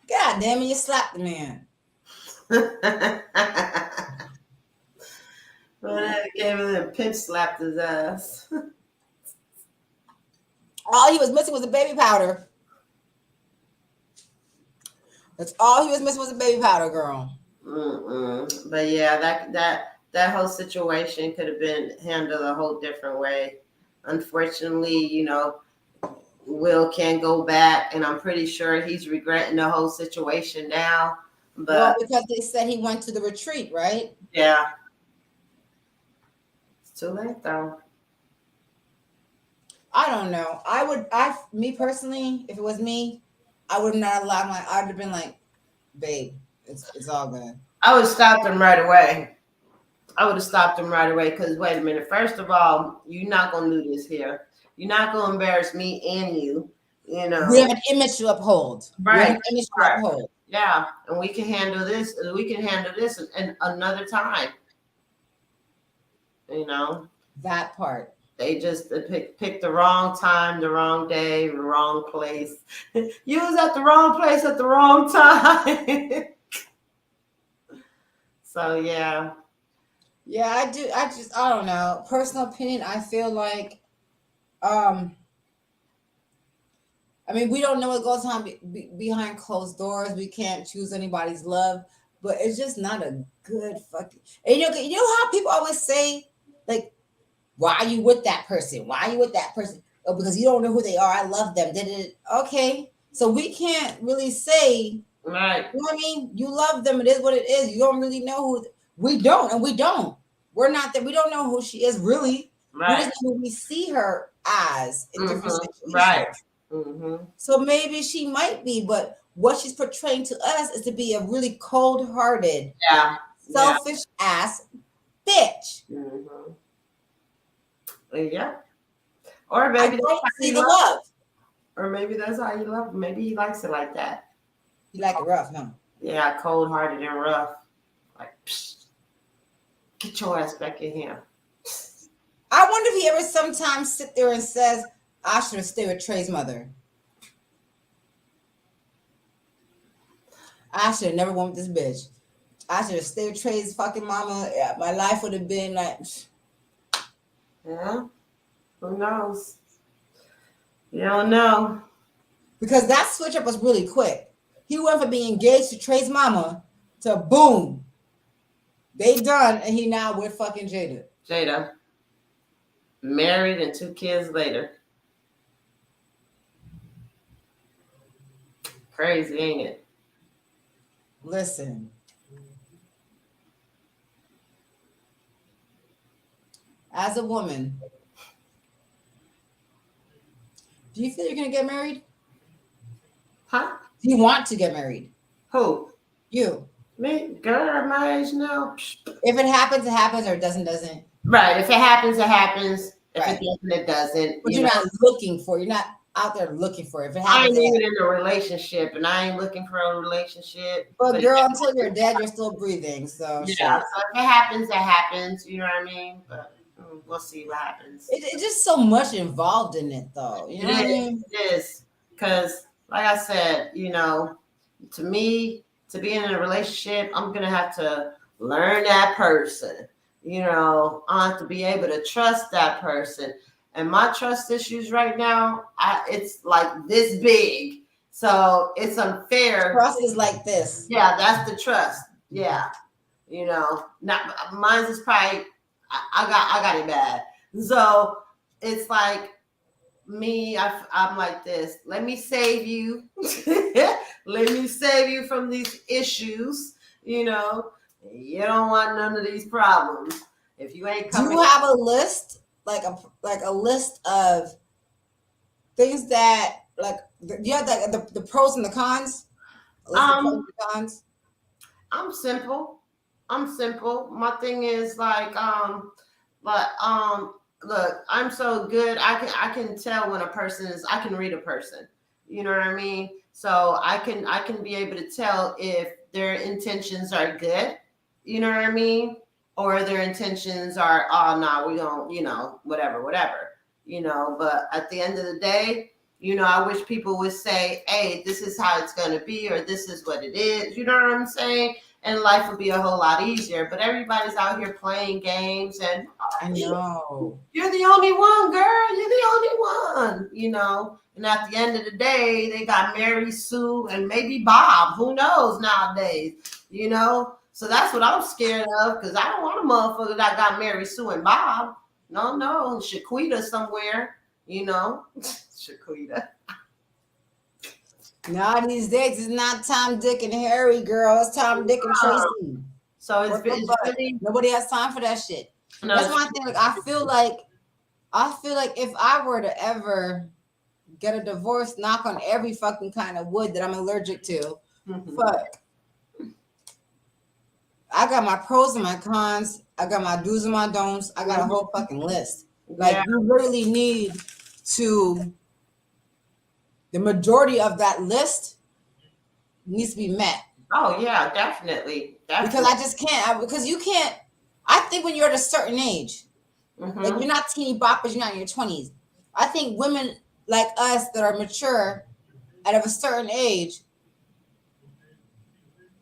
A: God damn it, you slap the man.
B: Well, I gave him a pinch slapped his ass.
A: All he was missing was a baby powder. That's all he was missing was a baby powder, girl.
B: But yeah, that whole situation could have been handled a whole different way. Unfortunately, Will can't go back, and I'm pretty sure he's regretting the whole situation now. But
A: because they said he went to the retreat, right?
B: Yeah. It's too late though.
A: I don't know. Me personally, if it was me, I would not allow I would have been like, babe, it's all good.
B: I would have stopped him right away. Because wait a minute. First of all, you're not gonna do this here. You're not gonna embarrass me and you.
A: We have an image to uphold.
B: Right.
A: uphold.
B: Yeah, and we can handle this. And another time.
A: That part.
B: They just picked the wrong time, the wrong day, the wrong place. You was at the wrong place at the wrong time. So yeah.
A: Yeah, I do. I don't know. Personal opinion, I feel like, I mean, we don't know what goes on behind closed doors. We can't choose anybody's love, but it's just not a good fucking. And you know how people always say, like, why are you with that person? Why are you with that person? Oh, because you don't know who they are. I love them. Okay, so we can't really say.
B: Right.
A: You know what I mean? You love them. It is what it is. You don't really know who. We don't. We're not that. We don't know who she is really.
B: Right.
A: We just know who we see her as in different situations.
B: Right.
A: So maybe she might be, but what she's portraying to us is to be a really cold-hearted, selfish ass bitch.
B: Yeah. Or maybe
A: that's see the love.
B: Or maybe that's how you love him. Maybe he likes it like that.
A: He like it rough, huh?
B: Yeah, cold-hearted and rough. Like, psh, get your ass back in here.
A: I wonder if he ever sometimes sit there and says, I should have stayed with Trey's mother. I should have never went with this bitch. I should have stayed with Trey's fucking mama. Yeah, my life would have been like...
B: Yeah. Who knows? You don't know.
A: Because that switch up was really quick. He went from being engaged to Trey's mama to boom. They done, and he now with fucking Jada.
B: Married and 2 kids later. Crazy, ain't it?
A: Listen. As a woman, do you feel you're gonna get married?
B: Huh?
A: Do you want to get married?
B: Who?
A: You.
B: Me? Girl, at my age now?
A: If it happens, it happens, or it doesn't, doesn't.
B: Right. If it happens, it happens. If it
A: Right.
B: doesn't, it doesn't.
A: But
B: You
A: you're
B: know,
A: not looking for. You're not out there looking for it. If it
B: I
A: happens,
B: ain't
A: it
B: even
A: happens.
B: in a relationship, and I ain't looking for a relationship.
A: But
B: But if
A: girl, until you're dead, you're still breathing. So
B: yeah,
A: shit.
B: so if it happens, it happens. You know what I mean? But we'll see what happens.
A: It's just so much involved in it, though. You
B: It
A: know what I
B: is.
A: mean?
B: It is. Because, like I said, to me, to be in a relationship, I'm going to have to learn that person. I have to be able to trust that person. And my trust issues right now, it's like this big. So it's unfair.
A: Trust is like this.
B: Yeah, that's the trust. Yeah. Not mine's is probably I got it bad. So it's like me, I'm like this. Let me save you. Let me save you from these issues. You know, you don't want none of these problems. If you ain't
A: Do
B: coming,
A: you have a list, like a list of things that like? Do you have like the pros and the cons? A list of pros and
B: um,
A: cons.
B: I'm simple. I'm simple. My thing is like, but look, I'm so good. I can tell when a person is. I can read a person. You know what I mean? So I can be able to tell if their intentions are good. You know what I mean? Or their intentions are, oh no, we don't, whatever, whatever. But at the end of the day, I wish people would say, hey, this is how it's gonna be, or this is what it is. You know what I'm saying? And life would be a whole lot easier. But everybody's out here playing games, and
A: I know.
B: you're the only one, girl. You're the only one, And at the end of the day, they got Mary Sue and maybe Bob. Who knows nowadays, So that's what I'm scared of, because I don't want a motherfucker that got Mary Sue and Bob. No, no, Shaquita somewhere, Shaquita.
A: Now these days it's not Tom, Dick, and Harry, girl. It's Tom, Dick, and Tracy.
B: So
A: Work your butt.
B: really
A: Nobody has time for that shit.
B: no,
A: That's one thing. Like I feel like if I were to ever get a divorce, knock on every fucking kind of wood that I'm allergic to. Fuck. I got my pros and my cons. I got my do's and my don'ts. I got a whole fucking list. Like
B: Yeah.
A: you really need to. The majority of that list needs to be met.
B: Oh yeah, definitely.
A: Because I just can't. Because you can't. I think when you're at a certain age, like
B: Mhm.
A: you're not teeny boppers, you're not in your 20s. I think women like us that are mature at of a certain age,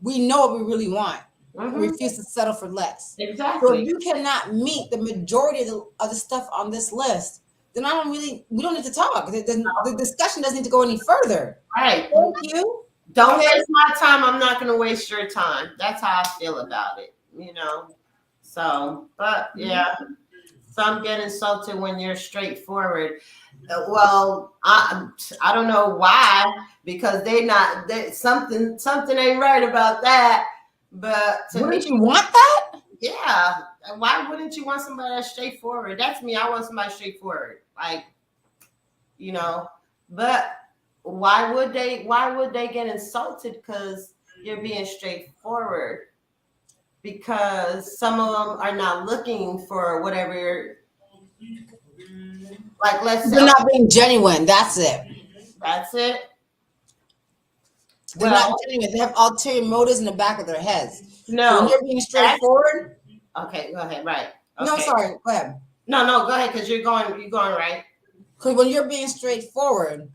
A: we know what we really want. And
B: Mhm.
A: refuse to settle for less. So if
B: Exactly.
A: you cannot meet the majority of the stuff on this list, then we don't need to talk. The discussion doesn't need to go any further.
B: Right.
A: Thank you.
B: Don't
A: Okay.
B: waste my time. I'm not going to waste your time. That's how I feel about it. So, but yeah, some get insulted when you're straightforward. Well, I don't know why, because something ain't right about that. But to me,
A: Wouldn't you want that?
B: yeah, why wouldn't you want somebody that's straightforward? That's me. I want somebody straightforward, like But why would they get insulted because you're being straightforward? Because some of them are not looking for whatever. Like, let's say,
A: They're not being genuine. That's it.
B: that's it.
A: They're not
B: Well,
A: genuine. They have ulterior motives in the back of their heads. So when
B: no.
A: you're being straightforward,
B: Okay, go ahead. Right.
A: no,
B: Okay.
A: sorry, go ahead.
B: No, go ahead, because you're going right.
A: Because when you're being straightforward,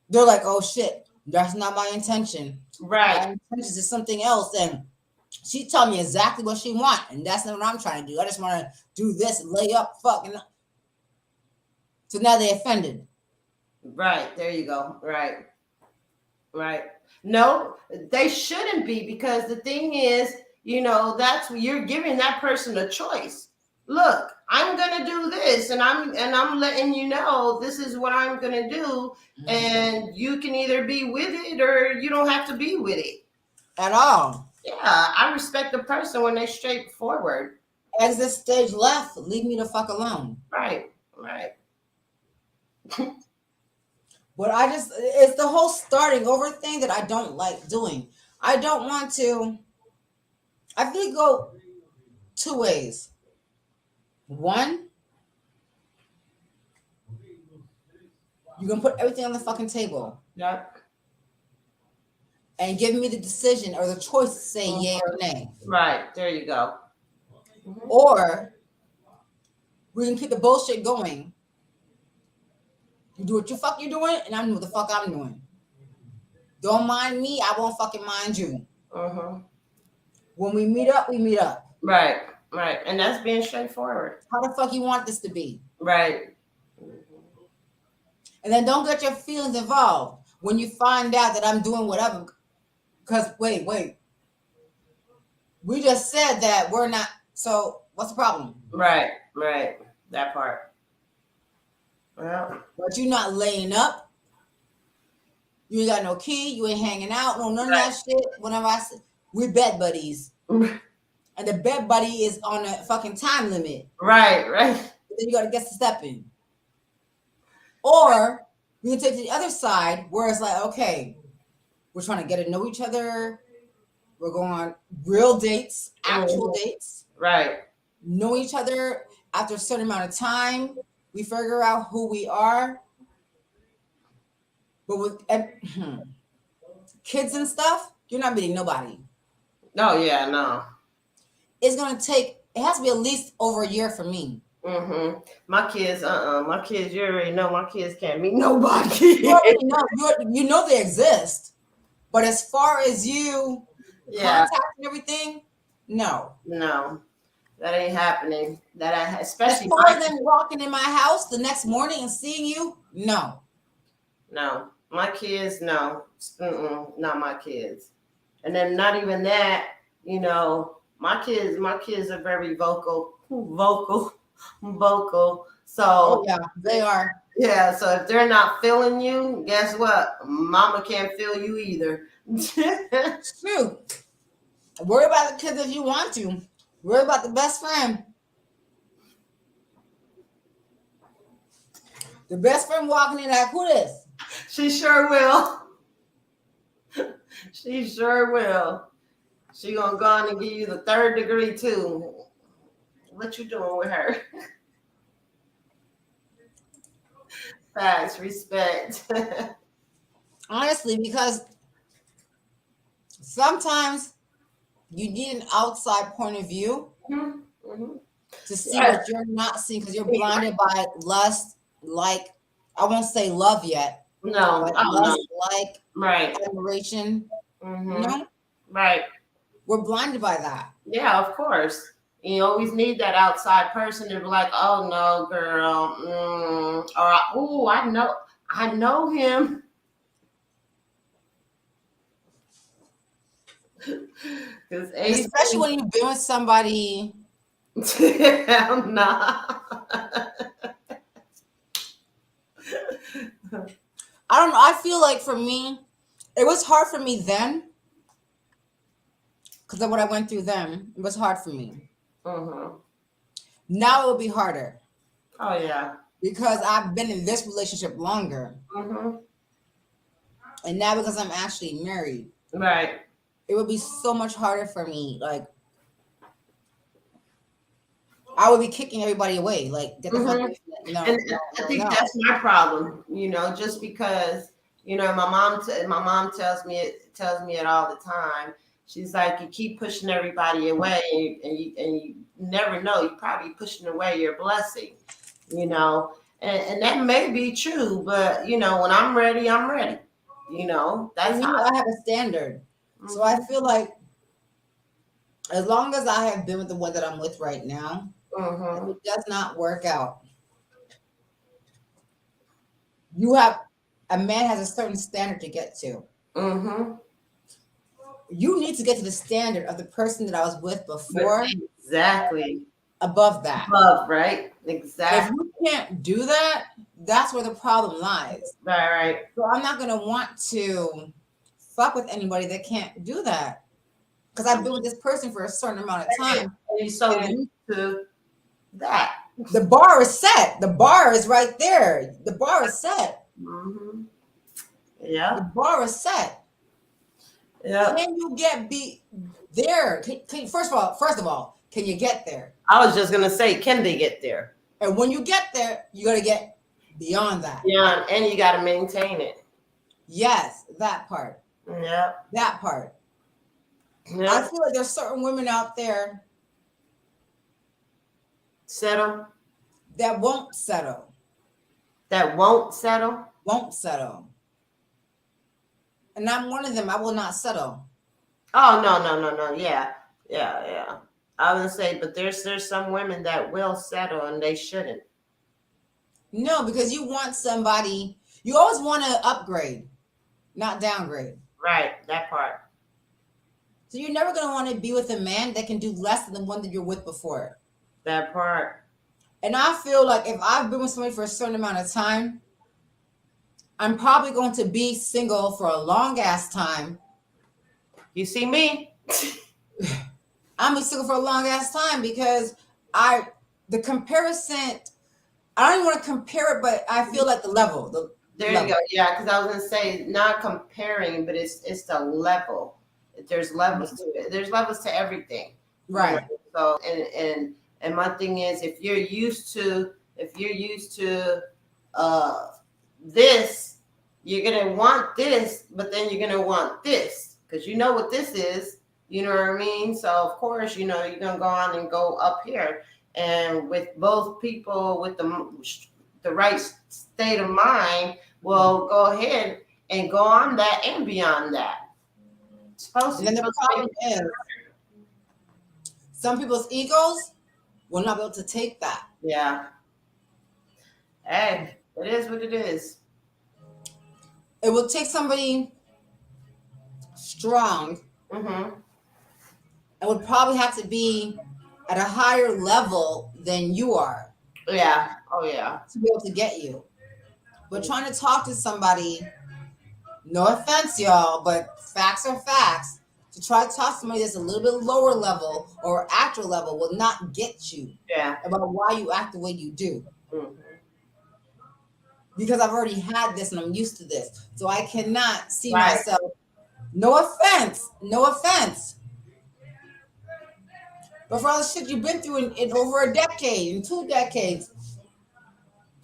A: they're like, "Oh shit, that's not my intention.
B: Right.
A: My intention is something else." And she told me exactly what she wants, and that's not what I'm trying to do. I just want to do this and lay up, fucking. So now they offended.
B: Right. There you go. Right. Right. No, they shouldn't be, because the thing is, that's you're giving that person a choice. Look, I'm gonna do this, and I'm letting you know this is what I'm gonna do, and you can either be with it or you don't have to be with it
A: At all.
B: Yeah, I respect the person when they're straightforward.
A: exit stage left. Leave me the fuck alone.
B: Right, right.
A: But it's the whole starting over thing that I don't like doing. I don't want to. I think go two ways. One, you can put everything on the fucking table
B: Yep.
A: and give me the decision or the choice to say yay or nay.
B: Right. There you go.
A: Or we can keep the bullshit going. You do what you fuck you're doing, and I'm doing what the fuck I'm doing. Don't mind me, I won't fucking mind you. When we meet up, we meet up.
B: Right, right. And that's being straightforward.
A: How the fuck you want this to be?
B: Right.
A: And then don't get your feelings involved when you find out that I'm doing whatever. Because wait. We just said that we're not. So what's the problem?
B: Right, right. That part. Well,
A: But you're not laying up. You ain't got no key. You ain't hanging out. No, none of that shit. Whenever I say we're bed buddies. And the bed buddy is on a fucking time limit.
B: Right, right.
A: Then you got to get to step in. Or we can take to the other side where it's like, okay, we're trying to get to know each other. We're going on real dates, actual dates.
B: Right.
A: Know each other after a certain amount of time. We figure out who we are. But with kids and stuff, you're not meeting nobody.
B: Oh, yeah, no.
A: It's going to take, it has to be at least over a year for me.
B: My kids, my kids, you already know my kids can't meet nobody.
A: You know they exist. But as far as you contacting everything, no.
B: No. That ain't happening. Especially
A: as far as them walking in my house the next morning and seeing you, no.
B: No. My kids, no. Not my kids. And then not even that, you know, my kids are very vocal. So
A: yeah, they are.
B: Yeah, so if they're not feeling you, guess what? Mama can't feel you either.
A: It's true. Worry about the kids if you want to. Worry about the best friend. The best friend walking in like, who this?
B: She sure will. She sure will. She gonna go on and give you the 3rd degree too. What you doing with her? Facts, respect.
A: Honestly, because sometimes you need an outside point of view to see what you're not seeing because you're blinded by lust, like, I won't say love yet.
B: No,
A: lust, like,
B: right,
A: admiration. You know?
B: Right.
A: We're blinded by that.
B: Yeah, of course. You always need that outside person to be like, oh no, girl, or oh, I know him.
A: Especially when you've been with somebody.
B: Hell nah.
A: I don't know. I feel like for me, it was hard for me then. Because of what I went through then, it was hard for me. Now it will be harder.
B: Oh, yeah.
A: Because I've been in this relationship longer. And now because I'm actually married.
B: Right.
A: It would be so much harder for me. Like, I would be kicking everybody away. Like, get the fuck away. No,
B: I think that's my problem. You know, just because, you know, my mom tells me it all the time. She's like, you keep pushing everybody away, and you never know. You're probably pushing away your blessing, you know. And that may be true, but you know, when I'm ready, I'm ready. You know, that's how
A: I have a standard. So I feel like as long as I have been with the one that I'm with right now, if it does not work out, a man has a certain standard to get to. You need to get to the standard of the person that I was with before.
B: Exactly.
A: Above that.
B: Above, right? Exactly.
A: If you can't do that, that's where the problem lies.
B: Right.
A: So I'm not going to want to fuck with anybody that can't do that. Because I've been with this person for a certain amount of time.
B: And you're so used to that.
A: The bar is set. The bar is right there. The bar is set.
B: Mm-hmm.
A: The
B: Yeah.
A: bar is set.
B: Yeah.
A: Can you get be there? First of all, can you get there?
B: I was just gonna say, can they get there?
A: And when you get there, you got to get beyond that.
B: Yeah, and you got to maintain it.
A: Yes, that part.
B: Yeah.
A: That part.
B: Yeah.
A: I feel like there's certain women out there
B: Settle.
A: that won't settle.
B: That won't settle.
A: Won't settle. And I'm one of them. I will not settle.
B: Oh no. Yeah. I was gonna say, but there's some women that will settle and they shouldn't.
A: No, because you want somebody, you always want to upgrade, not downgrade.
B: Right, that part.
A: So you're never going to want to be with a man that can do less than the one that you're with before.
B: That part.
A: And I feel like if I've been with somebody for a certain amount of time, I'm probably going to be single for a long ass time.
B: You see me?
A: I'm be single for a long ass time because the comparison, I don't even want to compare it, but I feel like the level.
B: There you go. Yeah, because I was gonna say not comparing, but it's the level. There's levels to it. There's levels to everything.
A: Right.
B: So and my thing is, if you're used to this, you're gonna want this, but then you're gonna want this because you know what this is. You know what I mean? So of course, you're gonna go on and go up here, and with both people with the right state of mind, will go ahead and go on that and beyond that.
A: And then the problem is, some people's egos will not be able to take that.
B: Yeah. Hey, it is what it is.
A: It will take somebody strong.
B: Mm-hmm.
A: It would probably have to be at a higher level than you are.
B: Yeah. Oh yeah.
A: To be able to get you. But trying to talk to somebody, no offense, y'all, but facts are facts. To try to talk to somebody that's a little bit lower level or actual level will not get you about why you act the way you do.
B: Mm-hmm.
A: Because I've already had this and I'm used to this. So I cannot see myself. No offense. But for all the shit you've been through in over a decade, in 2 decades,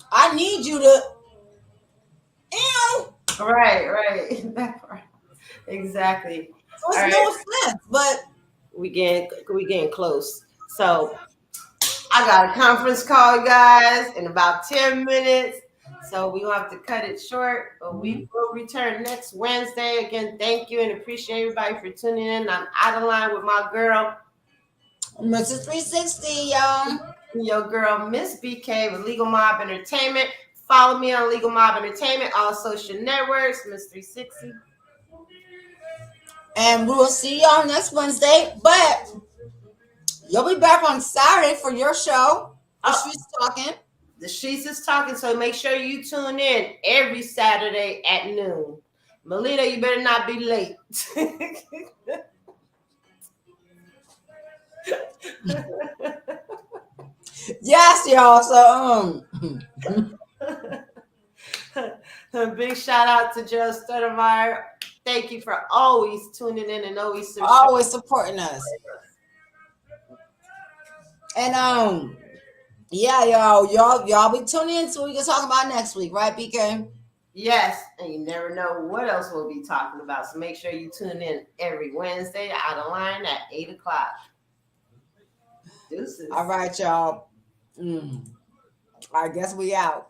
A: I need you to.
B: Right. That part. Exactly.
A: So it's no offense, but
B: we getting close. So I got a conference call, guys, in about 10 minutes. So we will have to cut it short, but we will return next Wednesday. Again, thank you and appreciate everybody for tuning in. I'm out of line with my girl,
A: Mrs. 360, y'all.
B: Your girl, Mzz Bk with Legal Mob Entertainment. Follow me on Legal Mob Entertainment, all social networks, Mzz 360.
A: And we will see y'all next Wednesday. But you'll be back on Saturday for your show. She's talking.
B: The Sheets is talking, so make sure you tune in every Saturday at noon. Melita, you better not be late.
A: Yes, y'all. So
B: A big shout out to Joe Stoudemire. Thank you for always tuning in and always
A: supporting us. And yeah, y'all be tuning in so we can talk about next week, right, BK?
B: Yes, and you never know what else we'll be talking about. So make sure you tune in every Wednesday out of line at 8:00. Deuces.
A: All right, y'all. I guess we out.